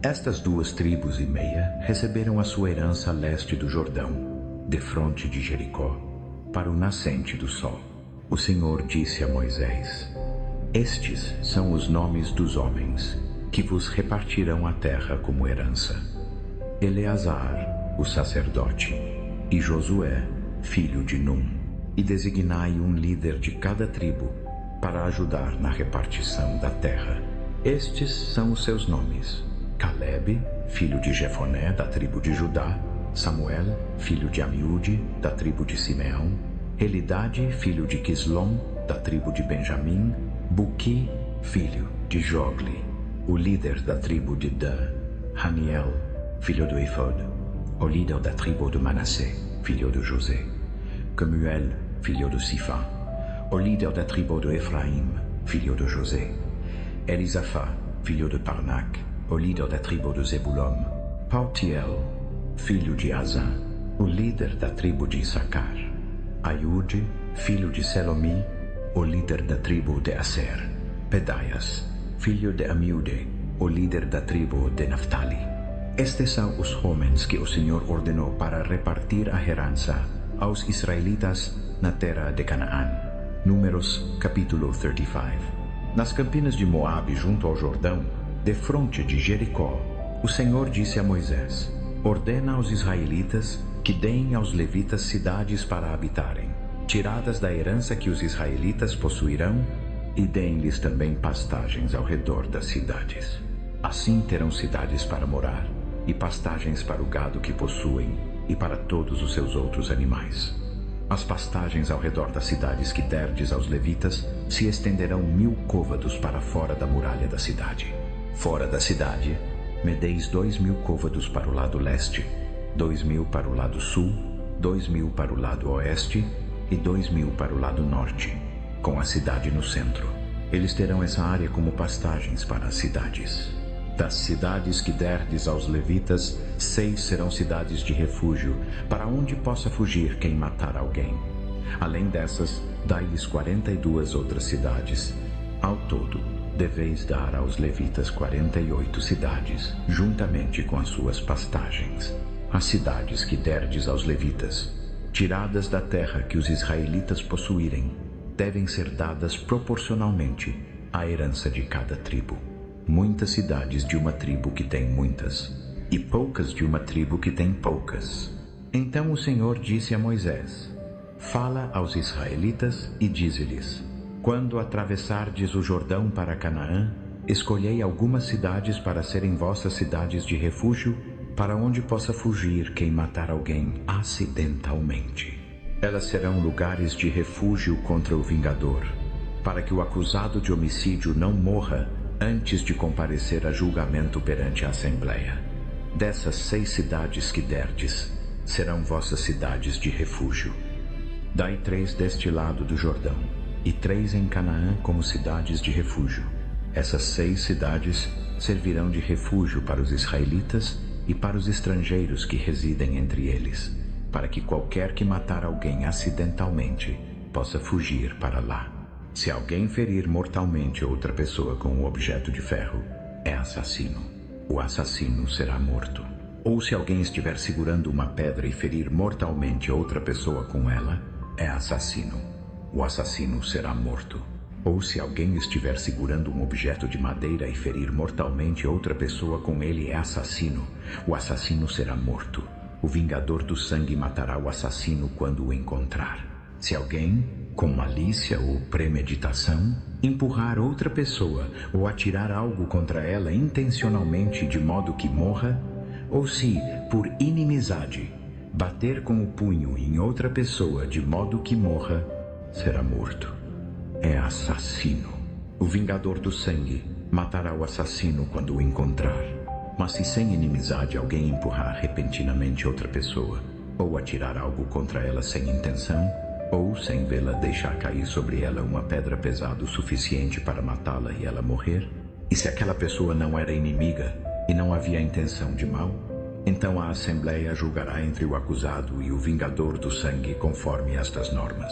Estas 2 tribos e meia receberam a sua herança a leste do Jordão, defronte de Jericó, para o nascente do sol. O Senhor disse a Moisés: estes são os nomes dos homens que vos repartirão a terra como herança: Eleazar, o sacerdote, e Josué, filho de Num. E designai um líder de cada tribo para ajudar na repartição da terra. Estes são os seus nomes: Calebe, filho de Jefoné, da tribo de Judá; Samuel, filho de Amiúde, da tribo de Simeão; Elidade, filho de Quislom, da tribo de Benjamim; Buqui, filho de Jogli, o líder da tribo de Dan; Haniel, filho do Efod, o líder da tribo de Manassé, filho de José; Kemuel, filho de Sifá, o líder da tribo de Efraim, filho de José; Elisafá, filho de Parnac, o líder da tribo de Zebulon; Pautiel, filho de Azã, o líder da tribo de Issacar; Aiude, filho de Selomi, o líder da tribo de Aser; Pedaias, filho de Amiúde, o líder da tribo de Naftali. Estes são os homens que o Senhor ordenou para repartir a herança aos israelitas na terra de Canaã. Números capítulo 35. Nas campinas de Moabe, junto ao Jordão, defronte de Jericó, o Senhor disse a Moisés: ordena aos israelitas que deem aos levitas cidades para habitarem, tiradas da herança que os israelitas possuirão, e deem-lhes também pastagens ao redor das cidades. Assim terão cidades para morar, e pastagens para o gado que possuem, e para todos os seus outros animais. As pastagens ao redor das cidades que derdes aos levitas se estenderão 1000 côvados para fora da muralha da cidade. Fora da cidade, medeis 2000 côvados para o lado leste, 2000 para o lado sul, 2000 para o lado oeste e 2000 para o lado norte, com a cidade no centro. Eles terão essa área como pastagens para as cidades. Das cidades que derdes aos levitas, 6 serão cidades de refúgio, para onde possa fugir quem matar alguém. Além dessas, dai-lhes 42 outras cidades. Ao todo, deveis dar aos levitas 48 cidades, juntamente com as suas pastagens. As cidades que derdes aos levitas, tiradas da terra que os israelitas possuírem, devem ser dadas proporcionalmente à herança de cada tribo. Muitas cidades de uma tribo que tem muitas, e poucas de uma tribo que tem poucas. Então o Senhor disse a Moisés: fala aos israelitas e dize-lhes: Quando atravessardes o Jordão para Canaã, escolhei algumas cidades para serem vossas cidades de refúgio, para onde possa fugir quem matar alguém acidentalmente. Elas serão lugares de refúgio contra o vingador, para que o acusado de homicídio não morra antes de comparecer a julgamento perante a Assembleia. Dessas 6 cidades que derdes, serão vossas cidades de refúgio. Dai 3 deste lado do Jordão, e 3 em Canaã como cidades de refúgio. Essas 6 cidades servirão de refúgio para os israelitas e para os estrangeiros que residem entre eles, para que qualquer que matar alguém acidentalmente possa fugir para lá. Se alguém ferir mortalmente outra pessoa com um objeto de ferro, é assassino. O assassino será morto. Ou se alguém estiver segurando uma pedra e ferir mortalmente outra pessoa com ela, é assassino. O assassino será morto. Ou se alguém estiver segurando um objeto de madeira e ferir mortalmente outra pessoa com ele, é assassino. O assassino será morto. O vingador do sangue matará o assassino quando o encontrar. Se alguém, com malícia ou premeditação, empurrar outra pessoa ou atirar algo contra ela intencionalmente de modo que morra, ou se, por inimizade, bater com o punho em outra pessoa de modo que morra, será morto. É assassino. O vingador do sangue matará o assassino quando o encontrar. Mas se sem inimizade alguém empurrar repentinamente outra pessoa, ou atirar algo contra ela sem intenção, ou sem vê-la deixar cair sobre ela uma pedra pesada o suficiente para matá-la e ela morrer, e se aquela pessoa não era inimiga e não havia intenção de mal, então a Assembleia julgará entre o acusado e o vingador do sangue conforme estas normas.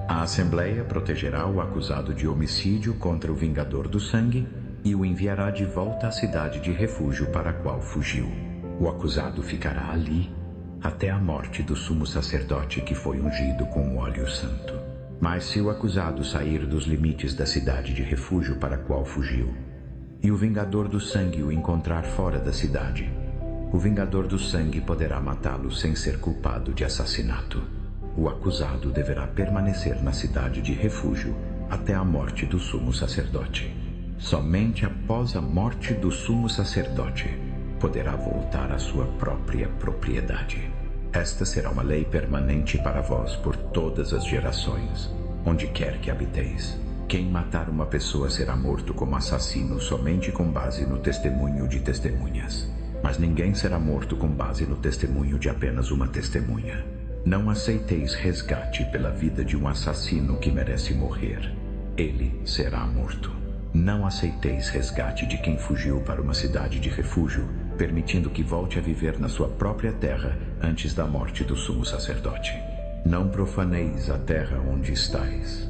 A Assembleia protegerá o acusado de homicídio contra o vingador do sangue e o enviará de volta à cidade de refúgio para a qual fugiu. O acusado ficará ali até a morte do sumo sacerdote que foi ungido com o óleo santo. Mas se o acusado sair dos limites da cidade de refúgio para a qual fugiu, e o vingador do sangue o encontrar fora da cidade, o vingador do sangue poderá matá-lo sem ser culpado de assassinato. O acusado deverá permanecer na cidade de refúgio até a morte do sumo sacerdote. Somente após a morte do sumo sacerdote poderá voltar à sua própria propriedade. Esta será uma lei permanente para vós por todas as gerações, onde quer que habiteis. Quem matar uma pessoa será morto como assassino somente com base no testemunho de testemunhas. Mas ninguém será morto com base no testemunho de apenas uma testemunha. Não aceiteis resgate pela vida de um assassino que merece morrer. Ele será morto. Não aceiteis resgate de quem fugiu para uma cidade de refúgio, permitindo que volte a viver na sua própria terra antes da morte do sumo sacerdote. Não profaneis a terra onde estais.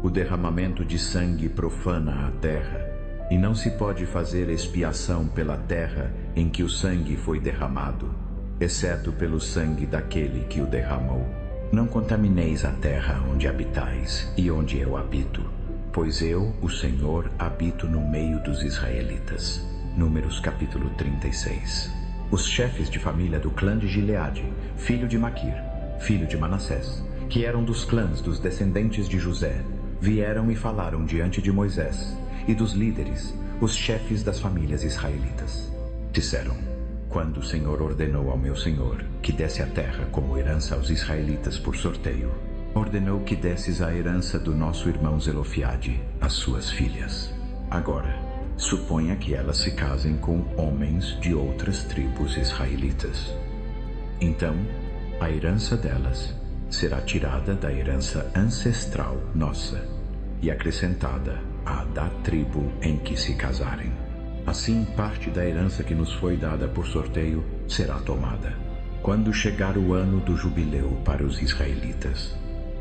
O derramamento de sangue profana a terra, e não se pode fazer expiação pela terra em que o sangue foi derramado, exceto pelo sangue daquele que o derramou. Não contamineis a terra onde habitais e onde eu habito, pois eu, o Senhor, habito no meio dos israelitas. Números capítulo 36. Os chefes de família do clã de Gileade, filho de Maquir, filho de Manassés, que eram dos clãs dos descendentes de José, vieram e falaram diante de Moisés e dos líderes, os chefes das famílias israelitas. Disseram: quando o Senhor ordenou ao meu senhor que desse a terra como herança aos israelitas por sorteio, ordenou que desses a herança do nosso irmão Zelofiade às suas filhas. Agora, suponha que elas se casem com homens de outras tribos israelitas. Então, a herança delas será tirada da herança ancestral nossa e acrescentada à da tribo em que se casarem. Assim, parte da herança que nos foi dada por sorteio será tomada. Quando chegar o ano do jubileu para os israelitas,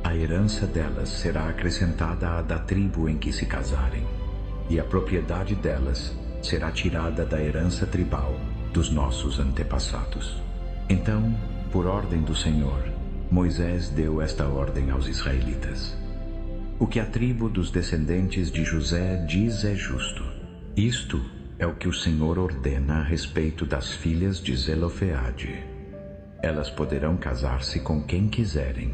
a herança delas será acrescentada à da tribo em que se casarem, e a propriedade delas será tirada da herança tribal dos nossos antepassados. Então, por ordem do Senhor, Moisés deu esta ordem aos israelitas: o que a tribo dos descendentes de José diz é justo. Isto é o que o Senhor ordena a respeito das filhas de Zelofeade. Elas poderão casar-se com quem quiserem,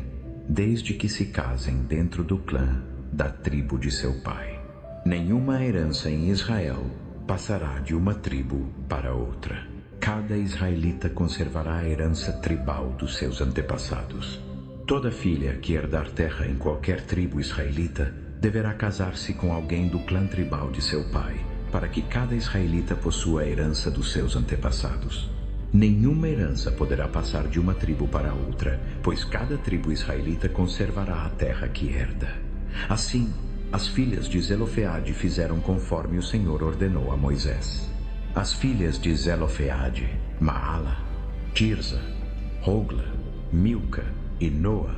desde que se casem dentro do clã da tribo de seu pai. Nenhuma herança em Israel passará de uma tribo para outra. Cada israelita conservará a herança tribal dos seus antepassados. Toda filha que herdar terra em qualquer tribo israelita deverá casar-se com alguém do clã tribal de seu pai, para que cada israelita possua a herança dos seus antepassados. Nenhuma herança poderá passar de uma tribo para outra, pois cada tribo israelita conservará a terra que herda. Assim, as filhas de Zelofeade fizeram conforme o Senhor ordenou a Moisés. As filhas de Zelofeade, Maala, Tirza, Hogla, Milca e Noa,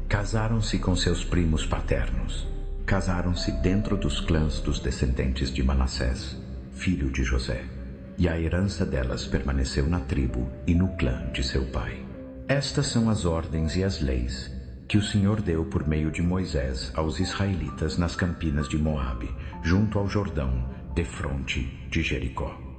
casaram-se com seus primos paternos. Casaram-se dentro dos clãs dos descendentes de Manassés, filho de José, e a herança delas permaneceu na tribo e no clã de seu pai. Estas são as ordens e as leis que o Senhor deu por meio de Moisés aos israelitas nas campinas de Moabe, junto ao Jordão, defronte de Jericó.